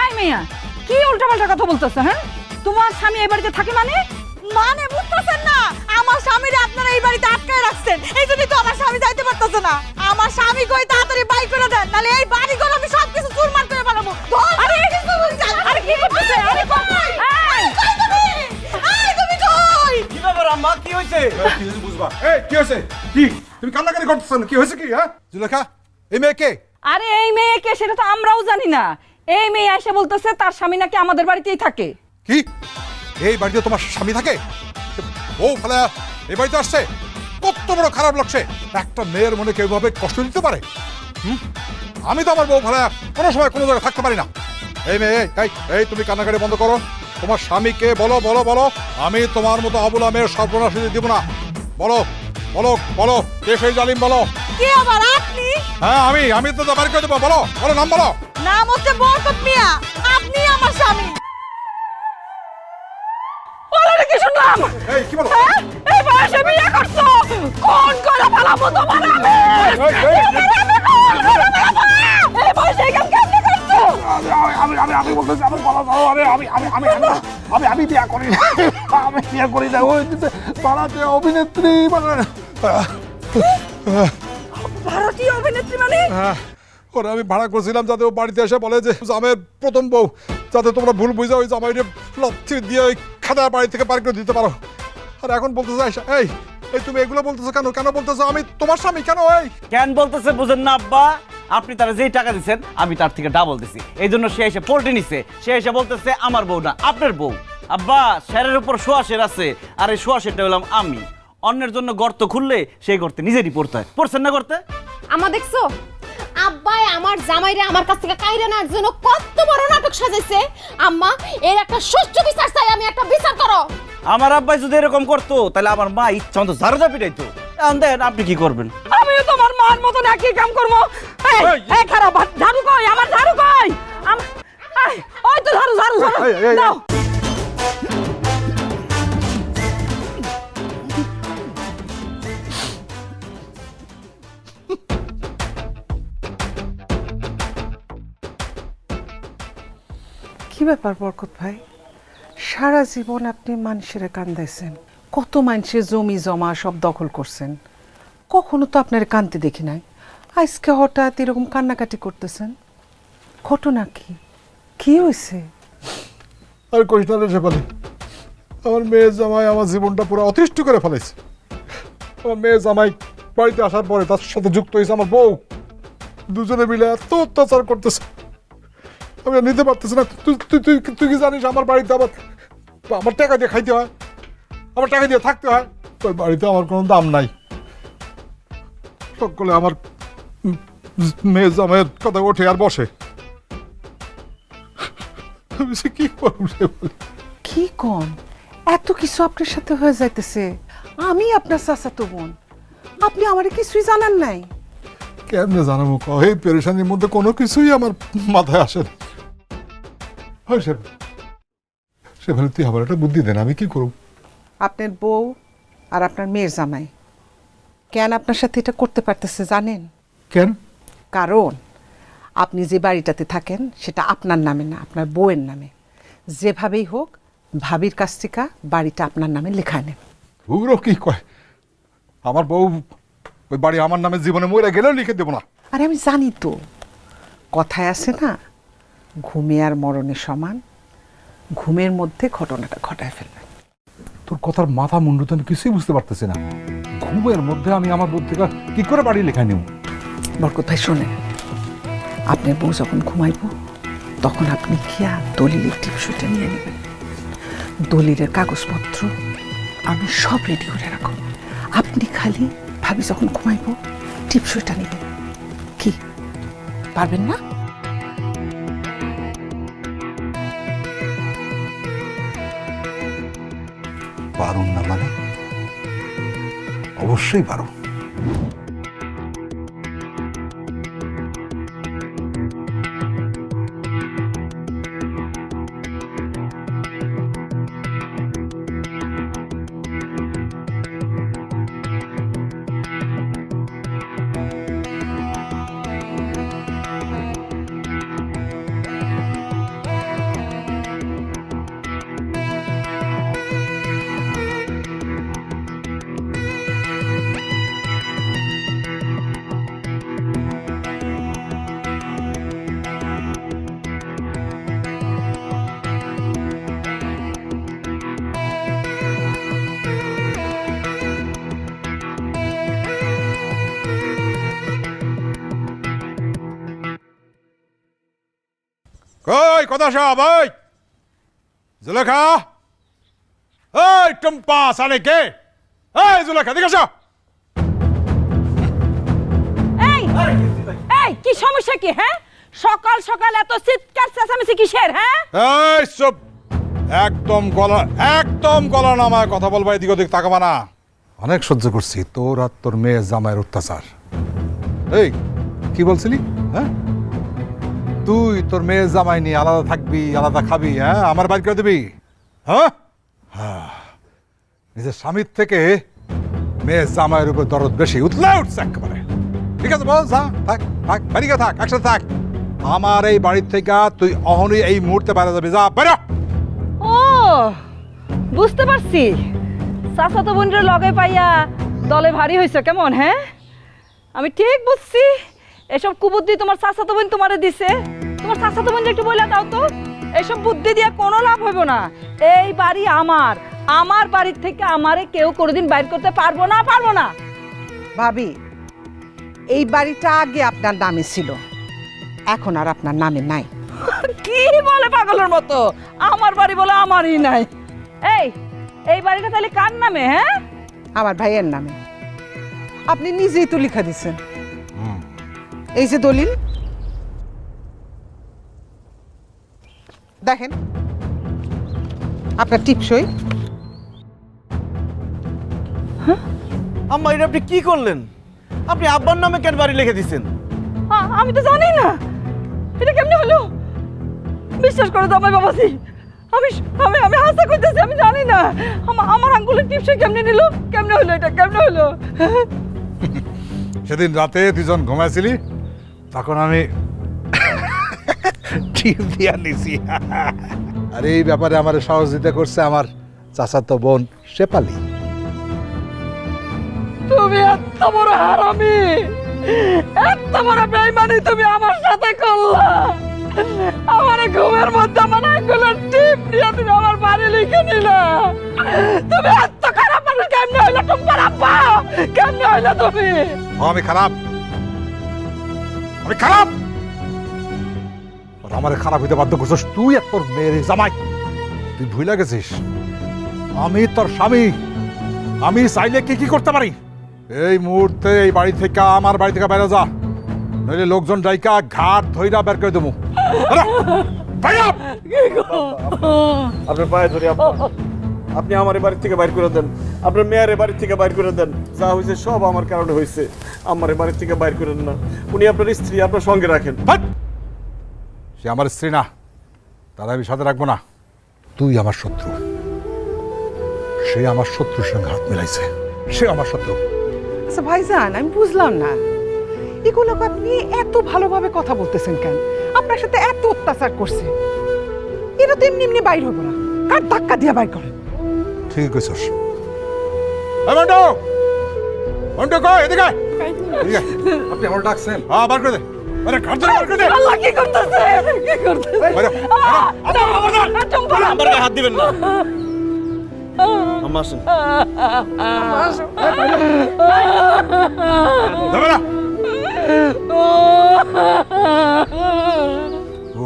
এই মেয়া, কি উল্টাপাল্টা কথা বলতেছ? হ্যাঁ, তোমার স্বামী এই বাড়িতে থাকে মানে? মানে বুঝতেছেন না, আমার স্বামীরে আপনারা এই বাড়িতে আটকায় রাখছেন, এই জন্য তো আমার স্বামী যাইতে পারতেছে না। আমার স্বামী কই তাড়াতাড়ি বাই করে দেন, নালে এই বাড়িঘর আমি সবকিছু চুরমার করে বানাবো। আরে আরে কি করতেছে? আরে কই? এই তুমি কই? কি ব্যাপার আম্মা, কি হয়েছে? কি বুঝবা? এই কি হয়েছে? কি তুমি কান্নাকাটি করতেছ? কি হয়েছে কি? হ্যাঁ জুলেখা, এই মেয়ে কে? আরে এই মেয়েকে সেটা তো আমরাও জানি না। এই মেয়ে এসে বলতেছে তার স্বামী নাকি আমাদের বাড়িতেই থাকে। কি এই বাড়িতে তোমার স্বামী থাকে? ও ফেলা এই বাড়িতে আসছে, কত বড় খারাপ লাগছে। একটা মেয়ের মনে কেউ ভাবে কষ্ট দিতে পারে? আমি তো আমার বউ ফেলা কোনো সময় কোনো জায়গায় থাকতে পারি না। এই মেয়ে, এই তুমি কান্নাকাটি বন্ধ করো। তোমার স্বামীকে বলো বলো বলো, আমি তোমার মতো অবলা মেয়ের সর্বনাশ দিব না। বলো বলো বলো, কে সেই জালিম বলো। কে আবার আপনি? হ্যাঁ আমি তো বাড়ি করে দেবো। বলো বলো, নাম বলো। নাম হচ্ছে বরকত মিয়া, আপনি আমার স্বামী। ওরা কি শুনলাম? এই কি বলো? এই বয়সে বিয়ে করছো, কোন করে পালাবো তোমার আমি? বলতেছে আমার গলা ধরো, আমি বিয়া করি না, আমি বিয়া করি না, ওই দিতে পাড়াতে অভিনেত্রী মানে ভারতীয় অভিনেত্রী মানে ওরা আমি ভাড়া করছিলাম যাতে ও বাড়িতে এসে বলে যে জামাইয়ের প্রথম বউ, যাতে তোমরা ভুল বুঝা ওই জামাইরে লাথি দিয়ে ওই খাদার বাড়ি থেকে পার করে দিতে পারো। আর এখন বলতেছে এই এই তুমি এগুলো বলতেছো কেন? কেন বলতেছো আমি তোমার স্বামী? কেন এই কেন বলতেছে বুঝেন না আব্বা? আপনি তারা যেই টাকা দিচ্ছেন আমি তার থেকে ডাবল দিছি, এই জন্য সে এসে পোল্টে নিছে। সে এসে বলতেছে আমার বউ না আপনার বউ। আব্বা শেরের উপর শোয়াশের আছে, আর এই শোয়াশেরটা হলাম আমি। অন্যের জন্য গর্ত খুললে সেই গর্তে নিজেরই পড়তে হয়। পড়ছেন না গর্তে? আমা দেখছো আব্বাই আমার জামাইরে আমার কাছ থেকে কাইরে নেওয়ার জন্য কত বড় নাটক সাজাইছে। আম্মা এর একটা সুষ্ঠু বিচার চাই, আমি একটা বিচার করো। আমার আব্বাই যদি এরকম করতো তাহলে আমার মা ইচ্ছা মতো ঝাড়ুদা পিটাইতো। এখন দেখেন আপনি কি করবেন। আমিও তোমার মার মতন একই কাম করবো। এই খারাপ ঝাড়ু কই, আমার ঝাড়ু কই? ওই তো ঝাড়ু ঝাড়ু ঝাড়ু দাও। কি ব্যাপার বরকত ভাই, সারা জীবন আপনি মানুষের কান্দাইছেন, কত মানুষের জমি জমা সব দখল করছেন, কখনো তো আপনার কান্দতে দেখি নাই। আজকে হঠাৎ এরকম কান্নাকাটি করতেছেন, ঘটনা কি? কি হয়েছে? আর কইস না রে শেফালি, আমার মেয়ে জামাই আমার জীবনটা পুরো অতিষ্ঠ করে ফেলেছে। আমার মেয়ে জামাই বাড়িতে আসার পরে তার সাথে যুক্ত হয়েছে আমার বউ। দুজনে মিলে এত অত্যাচার করতেছে, আমি আর নিতে পারতেছি না। তুই কি জানিস আমার বাড়িতে আমার টাকা দিয়ে খাইতে হয়, আমার টাকা দিয়ে থাকতে হয়। ওই বাড়িতে আমার কোনো দাম নাই। সকলে আমার মেয়ে জামাইয়ের কথা ওঠে আর বসে। আমি সে কি করব শেফালি? কি কোন এত কিছু আপনার সাথে হয়ে যাইতেছে? আমি আপনার চাচাতো বোন, আপনি আমারে কিছুই জানান নাই? কেমনে জানাবো? এই পেরেশানির মধ্যে কোনো কিছুই আমার মাথায় আসে না। হয় শেফালি তুই আমার একটা বুদ্ধি দেন, আমি কি করব? আপনার বউ আর আপনার মেয়ের জামাই কেন আপনার সাথে এটা করতে পারতেছে জানেন? কেন? কারণ আপনি যে বাড়িটাতে থাকেন সেটা আপনার নামে না, আপনার বউয়ের নামে। যেভাবেই হোক ভাবির কাছ থেকে বাড়িটা আপনার নামে লেখা নেন। পুরো কি কয়, আমার বউ ওই বাড়ি আমার নামে জীবনে মরে গেলেও লিখে দেবো না। আরে আমি জানি তো, কথায় আছে না, ঘুমে আর মরণের সমান, ঘুমের মধ্যে ঘটনাটা ঘটায় ফেলবেন। তোর কথার মাথা মুন্ডু তো আমি কিছুই বুঝতে পারতেছি না। ঘুমের মধ্যে আমি আমার বউ থেকে কি করে বাড়ি লেখায় নেব? বরকত ভাই শোনেন, আপনার বউ যখন ঘুমাইব তখন আপনি গিয়া দলিলের টিপসইটা নিয়ে নেবেন। দলিলের কাগজপত্র আমি সব রেডি করে রাখো, আপনি খালি ভাবি যখন ঘুমাইব টিপসইটা নেবেন। কি পারবেন না? পারুন না মানে? অবশ্যই পারুন। কই কথা সব? ওই জুলেখা, ওই টম্পা সালে কে? এই জুলেখা দেখে আসো। এই এই কি সমস্যা কি? হ্যাঁ সকাল সকাল এত চিৎকার চেঁচামেচি কিসের? হ্যাঁ এই সব একদম গলা নামায় কথা বলবা, এদিক ওদিক তাকাবা না। অনেক সহ্য করছি তোর আর তোর মেয়ে জামাইয়ের অত্যাচার। এই কি বলছিলি? হ্যাঁ তুই তোর মেয়ে জামাই নিয়ে আলাদা থাকবি, আলাদা খাবি, হ্যাঁ আমার বাড়ি করে দিবি? হ্যাঁ নিজের স্বামীর থেকে মেয়ে জামাইয়ের উপর দরদ বেশি উঠলে উঠছে একেবারে। ঠিক আছে বল, যা থাক থাক, বাড়ি গিয়ে থাক, একসাথে থাক। আমার এই বাড়ির থেকে তুই অহনই এই মুহূর্তে বাইরে যাবি, যা বেরো। ও বুঝতে পারছি, চাচাতো বোনের লগে পাইয়া দলে ভারী হয়েছে কেমন? হ্যাঁ, আমি ঠিক বুঝছি। এসব কুবুদ্ধি তোমার চাচাতো বোন তোমারে দিছে। তোমার চাচাতো বোন একটু বলে দাও তো, এসব বুদ্ধি দিয়ে কোনো লাভ হইব না। এই বাড়ি আমার, আমার বাড়ির থেকে আমারে কেউ কোনোদিন বাইর করতে পারবো না, পারবো না। ভাবি, এই বাড়িটা আগে আপনার নামে ছিল, এখন আর আপনার নামে নাই। কি বলে পাগলের মতো? আমার বাড়ি বলে আমারই নাই। এই বাড়িটা তাহলে কার নামে? হ্যাঁ, আমার ভাইয়ের নামে। আপনি নিজেই তো লিখা দিচ্ছেন। এই যে দলিল দেখেন, আপনার টিপসই। আম্মা, এটা আপনি কি করলেন? আপনি আব্বার নামে কেন বাড়ি লিখে দিচ্ছেন? আমি তো জানি না এটা কেমনে হলো। বিশ্বাস করে জামাই বাবাজি, আমি আমি আমি হাসা করতেছি, আমি জানি না আমার আঙ্গুলের টিপসই কেমনে নিল, কেমনে হলো, এটা কেমনে হলো? সেদিন রাতে দুজন ঘুমাইছিলি, তখন আমি টিপ দিয়া নিছি। আর এই ব্যাপারে আমার সহযোগিতা করছে আমার চাচাতো বোন শেফালি। তুমি এত বড় হারামি, এত বড় বেঈমানি তুমি আমার সাথে করলা। আমার ঘুমের মধ্যে আমার আঙ্গুলের টিপ দিয়ে তুমি আমার বাড়ি লিখে নিলা। তুমি এত খারাপ মানুষ কেমনে হইলা? তোমার আব্বা কেমনে হইলা তুমি? আমি খারাপ, আমি খারাপ। আমার খারাপ হইতে বাধ্য করছিস তুই আর তোর মেয়ের জামাই। তুই ভুলে গেছিস আমি তোর স্বামী। আমি চাইলে কি কি করতে পারি। এই মুহূর্তে এই বাড়ি থেকে, আমার বাড়ি থেকে বেরো যা, নইলে লোকজন ডাইকা ঘাট ধইরা বের করে দেবো। আপনার পায়ে ধরে আব্বা, আপনি আমার বাড়ি থেকে বাইর করে দেন, আপনার মেয়ের বাড়ি থেকে বাইর করে দেন। যা হয়েছে সব আমার কারণে হয়েছে, আমার বাড়ি থেকে বাইর করেন না। উনি আপনার স্ত্রী, আপনার সঙ্গে রাখেন। সে আমার স্ত্রী না, তারা আমি সাথে রাখবো না। তুই আমার শত্রু, সে আমার শত্রুর সঙ্গে হাত মিলাইছে, সে আমার শত্রু। আচ্ছা ভাইজান, আমি বুঝলাম না এগুলোকে আপনি এত ভালোভাবে কথা বলতেছেন কেন? আপনার সাথে এত অত্যাচার করছে, এরা তো এমনি এমনি বাইর হবো না, কার ধাক্কা দিয়ে বাইর করেন। ঠিক কইছস। মন্টু, মন্টু কই এদিকে আয়। এদিকে আয়। আপনি আমার ডাকছেন? হ্যাঁ, বার করে দে। আরে ঘর থেকে বার করে দে। আল্লাহ কি করতেছে, কি করতেছে? বাইরে, আমার গায়ে হাত দিবেন না। আম্মা আসেন। যাবে না। ও।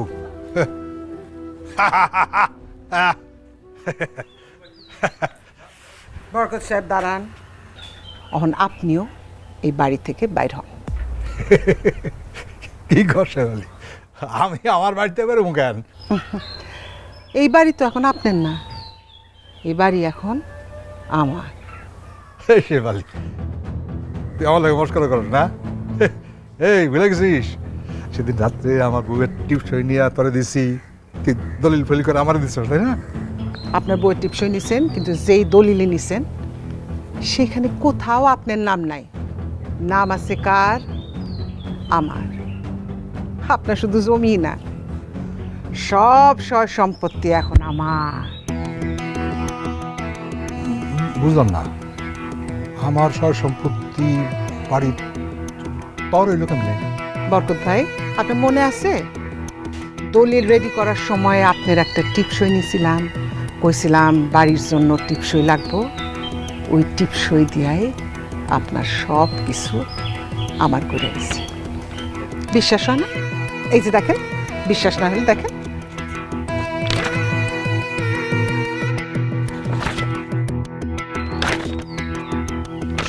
বরকত সাহেব দাঁড়ান, এখন আপনিও এই বাড়ি থেকে বাইর হন। কি করছে বলি? আমি আমার বাড়িতে বেরোবো কেন? এই বাড়ি তো এখন আপনার না, এই বাড়ি এখন আমার। সে বালি, তুই আমার লাগে মস্করা কর না। এই ভুলে গেছিস সেদিন রাত্রে আমার বউয়ের টিপসই নিয়ে তোরে দিছি, তুই দলিল ফলি করে আমার দিছিস, তাই না? আপনার বইয়ের টিপসই নিছেন, কিন্তু যেই দলিলে নিছেন সেখানে কোথাও আপনার নাম নাই। নাম আছে কার? আমার। আপনার শুধু জমি না, সব সয় সম্পত্তি এখন আমার। বুঝলাম না, আমার সব সম্পত্তি বাড়ির তোর হইল কেমনে? বরকত ভাই, আপনার মনে আছে দলিল রেডি করার সময় আপনার একটা টিপসই নিছিলাম, কইছিলাম বাড়ির জন্য টিপসই লাগবো। ওই টিপসই দিয়াই আপনার সব কিছু আমার করে দিছি। বিশ্বাস হয় না? এই যে দেখেন, বিশ্বাস না হলে দেখেন।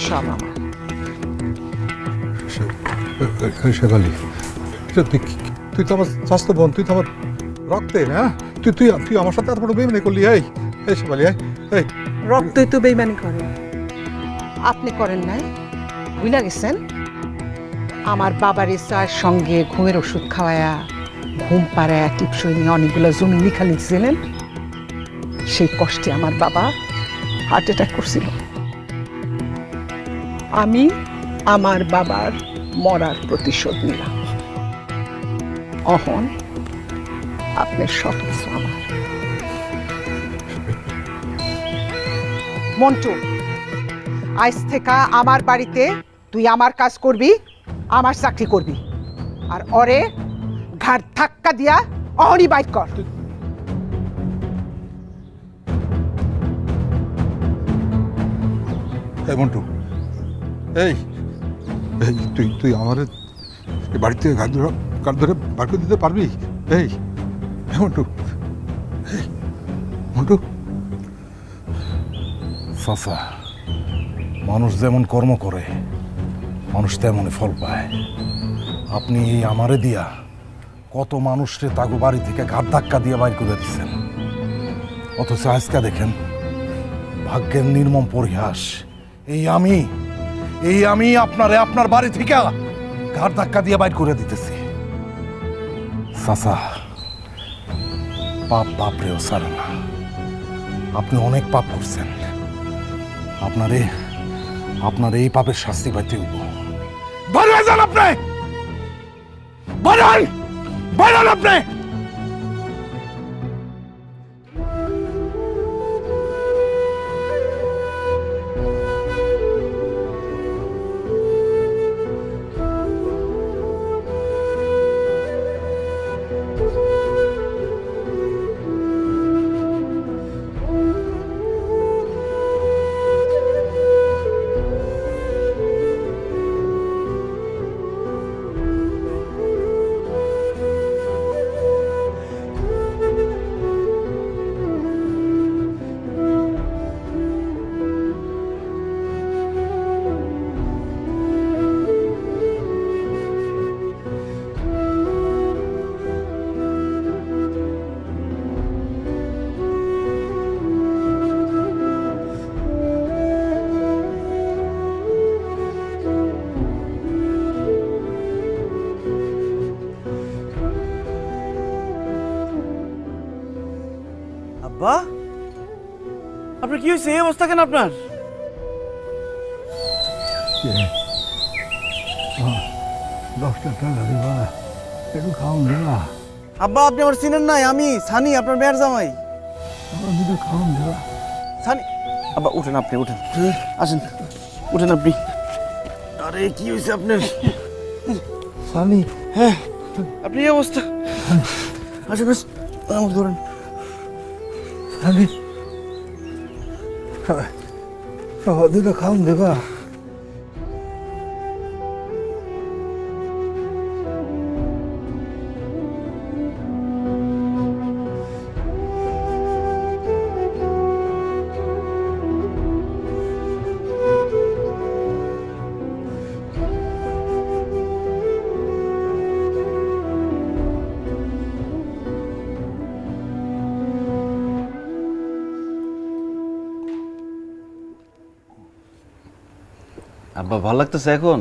সব আমার। শেফালি, তুই তো আমার স্বাস্থ্য বোন, তুই তো আমার রক্তের। হ্যাঁ, তুই তুই তুই আমার সাথে এত বড় বেইমানি করলি। এই শেফালি, এই রক্তই তো বেইমানি করে, আপনি করেন নাই? বুঝলা গেছেন, আমার বাবার ইচ্ছার সঙ্গে ঘুমের ওষুধ খাওয়ায়া, ঘুম পাড়ায়া টিপসই নিয়ে অনেকগুলো জমি লিখা লিখছিলেন। সেই কষ্টে আমার বাবা হার্ট অ্যাটাক করছিল। আমি আমার বাবার মরার প্রতিশোধ নিলাম। অহন আপনার সব কিছু আমার। মন্টু, আজ থেকে আমার বাড়িতে তুই আমার কাজ করবি, আমার চাকরি করবি, আর ওরে ঘাট ধাক্কা দিয়া অহনি বাইট কর। এই মন্টু, এই এই তুই তুই আমার বাড়ি থেকে গাড়ি ধরে বার করে দিতে পারবি? এই মন্টু, এই মন্টু। চাচা, মানুষ যেমন কর্ম করে মানুষ তেমনই ফল পায়। আপনি এই আমারে দিয়া কত মানুষরে তাগো বাড়ি থেকে ঘাট ধাক্কা দিয়ে বাইর করে দিচ্ছেন, অথচ আজকে দেখেন ভাগ্যের নির্মম পরিহাস, এই আমি আপনারে আপনার বাড়ি থেকে ঘাট ধাক্কা দিয়ে বাইর করে দিতেছি। চাচা, পাপ বাপরেও ছাড়ে না। আপনি অনেক পাপ করছেন, আপনার এই পাপের শাস্তি পাইতে হইব। বাইরে যান আপনি, বাইরে আপনি। আব্বা, আপনার কি হয়েছে? এই অবস্থা কেন আপনার? আব্বা, আপনি আমার চিনেন নাই? আমি সানি, আপনার মেয়ের জামাই। সানি, আব্বা উঠেন, আপনি উঠেন, আসেন, উঠেন আপনি। আরে কি হয়েছে আপনার? সানি, হ্যাঁ আপনি এই অবস্থা। আসেন, আমার ধরেন। আমি দুটো খাওন দেবা? আব্বা ভালো লাগতেছে এখন?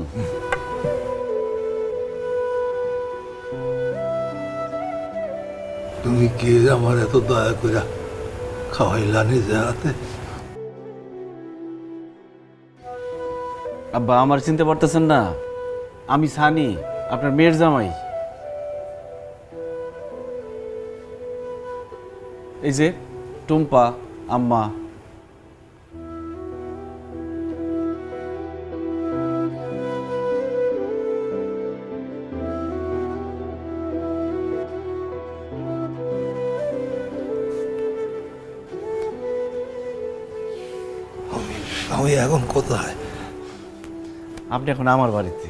তুমি কি আমার এত দয়া করে খাওয়াইলা নিজে হাতে? আব্বা আমার চিনতে পারতেছেন না? আমি সানি, আপনার মেয়ের জামাই। এই যে টুম্পা আম্মা। আমি এখন কোথায়? আপনি এখন আমার বাড়িতে।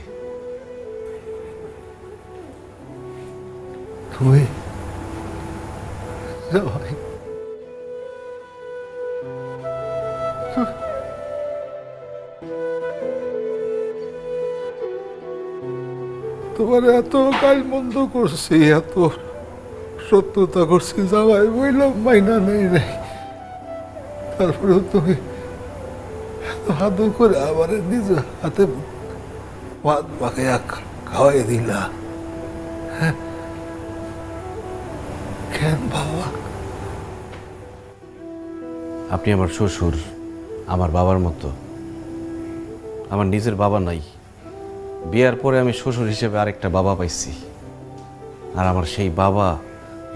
তুমি তোমার এত কাজ বন্ধ করছি, এত সত্যতা করছি, জামাই বললাম মাইনা নেই রে, তারপরেও তুমি হাত করে আবার নিজে হাতে ভাত পাকে খাওয়াই দিলা। কেন বাবা? আপনি আমার শ্বশুর, আমার বাবার মতো। আমার নিজের বাবা নাই, বিয়ার পরে আমি শ্বশুর হিসেবে আরেকটা বাবা পাইছি। আর আমার সেই বাবা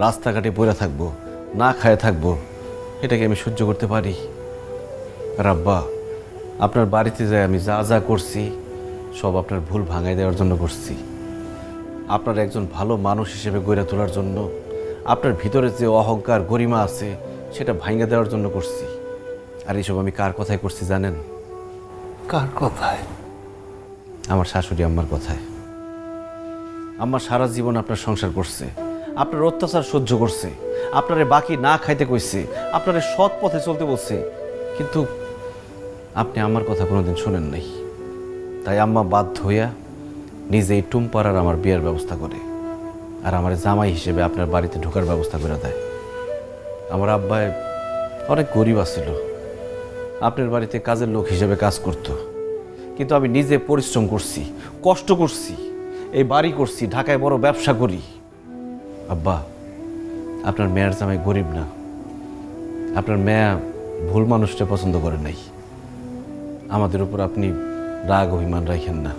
রাস্তাঘাটে পড়ে থাকবো, না খায় থাকবো, এটাকে আমি সহ্য করতে পারি? আর আব্বা, আপনার বাড়িতে যাই আমি যা যা করছি সব আপনার ভুল ভাঙাই দেওয়ার জন্য করছি। আপনার একজন ভালো মানুষ হিসেবে গড়ে তোলার জন্য, আপনার ভিতরে যে অহংকার গরিমা আছে সেটা ভাঙে দেওয়ার জন্য করছি। আর এইসব আমি কার কথায় করছি জানেন? কার কথায়? আমার শাশুড়ি আম্মার কথায়। আম্মা সারা জীবন আপনার সংসার করছে, আপনার অত্যাচার সহ্য করছে, আপনারে বাকি না খাইতে কইছে, আপনারে সৎ পথে চলতে বলছে, কিন্তু আপনি আমার কথা কোনোদিন শোনেন নাই। তাই আম্মা বাধ্য হইয়া নিজেই টুমপাড়ার আমার বিয়ের ব্যবস্থা করে, আর আমার জামাই হিসেবে আপনার বাড়িতে ঢোকার ব্যবস্থা করে দেয়। আমার আব্বাই অনেক গরিব আছিল, আপনার বাড়িতে কাজের লোক হিসেবে কাজ করত, কিন্তু আমি নিজে পরিশ্রম করছি, কষ্ট করছি, এই বাড়ি করছি, ঢাকায় বড় ব্যবসা করি। আব্বা, আপনার মেয়ের জামাই গরিব না, আপনার মেয়ে ভুল মানুষটা পছন্দ করে নাই। আমাদের উপর আপনি রাগ অভিমান রাখেন না,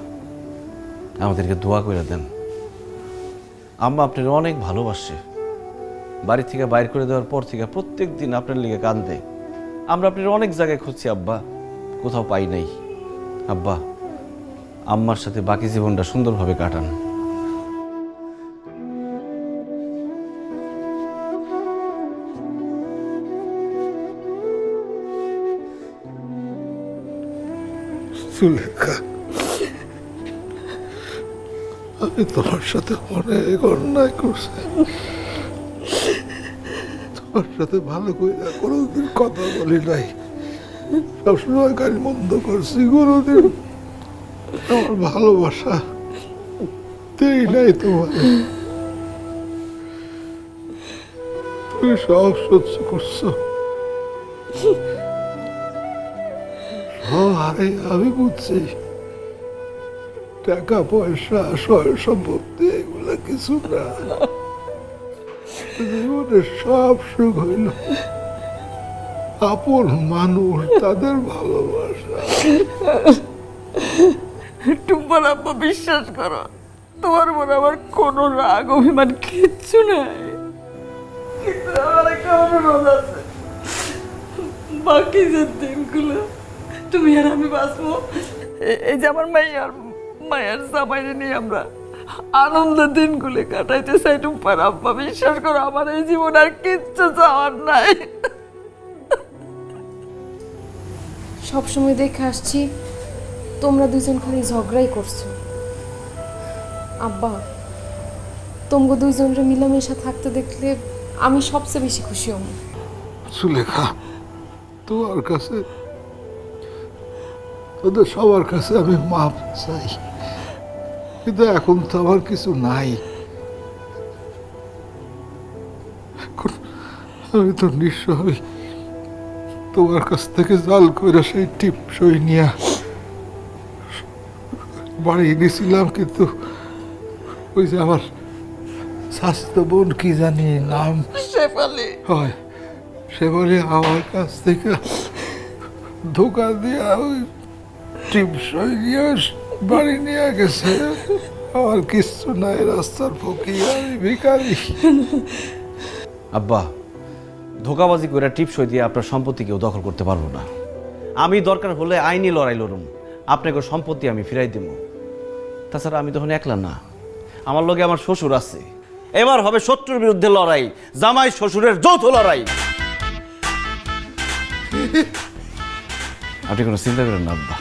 আমাদেরকে দোয়া করে দেন। আম্মা আপনার অনেক ভালোবাসে, বাড়ি থেকে বাইর করে দেওয়ার পর থেকে প্রত্যেক দিন আপনার লিগে কান্দে। আমরা আপনার অনেক জায়গায় খুঁজছি আব্বা, কোথাও পাই নাই। আব্বা, আম্মার সাথে বাকি জীবনটা সুন্দরভাবে কাটান। সুলেখা, আমি তোমার সাথে অনেক অন্যায় করছি। তোমার সাথে ভালো করে কোনোদিন কথা বলি নাই, সবসময় গাড়ি মন্দ করছি, কোনোদিন আমার ভালোবাসা দেই নাই তোমার। তুমি সব সহ্য করছো, আরে আমি বুঝছি টাকা পয়সা সয় সম্পত্তি এগুলো কিছু না, জীবনে সব সুখ হইল আপন মানুষ, তাদের ভালোবাসা। টুম্পার আব্বা, বিশ্বাস করো, তোমার মনে আমার কোনো রাগ অভিমান কিচ্ছু নাই, কিন্তু আমার একটা অনুরোধ আছে। বাকি যে দিনগুলো তুমি আর আমি বাঁচবো, এই যে আমার মায়ের জামাইরে নিয়ে আমরা আনন্দের দিনগুলো কাটাইতে চাই টুম্পার আব্বা। বিশ্বাস করো, আমার এই জীবন আর কিচ্ছু চাওয়ার নাই। সবসময় দেখে আসছি তোমরা দুজন খালি ঝগড়াই করছো। আব্বা, তোমরা দুইজনের মিলামেশা থাকতে দেখলে আমি সবচেয়ে বেশি খুশি হব। সুলেখা, তোমার কাছে, তোদের সবার কাছে আমি মাপ চাই, কিন্তু এখন তো আমার কিছু নাই। এখন আমি তো নিঃস্ব, আমি তোমার কাছ থেকে জাল করে সেই টিপসই নিয়ে বাড়ি গেছিলাম, কিন্তু ওই যে আমার স্বাস্থ্য বোন কি জানি নাম, শেফালি, হয় শেফালি আমার কাছ থেকে ধোকা দিয়া ওই টিপসই নিয়ে বাড়ি নিয়ে গেছে। আমার কিচ্ছু নাই, রাস্তার ফকির, আমি ভিখারি। আব্বা, ধোকাবাজি করে টিপসই দিয়ে আপনার সম্পত্তি কেউ দখল করতে পারবো না। আমি দরকার হলে আইনি লড়াই লড়ুম, আপনাকে সম্পত্তি আমি ফিরাই দেব। তাছাড়া আমি তখন একলা না, আমার লগে আমার শ্বশুর আছে। এবার হবে শত্রুর বিরুদ্ধে লড়াই, জামাই শ্বশুরের যৌথ লড়াই। আপনি কোনো চিন্তা করেন না আব্বা।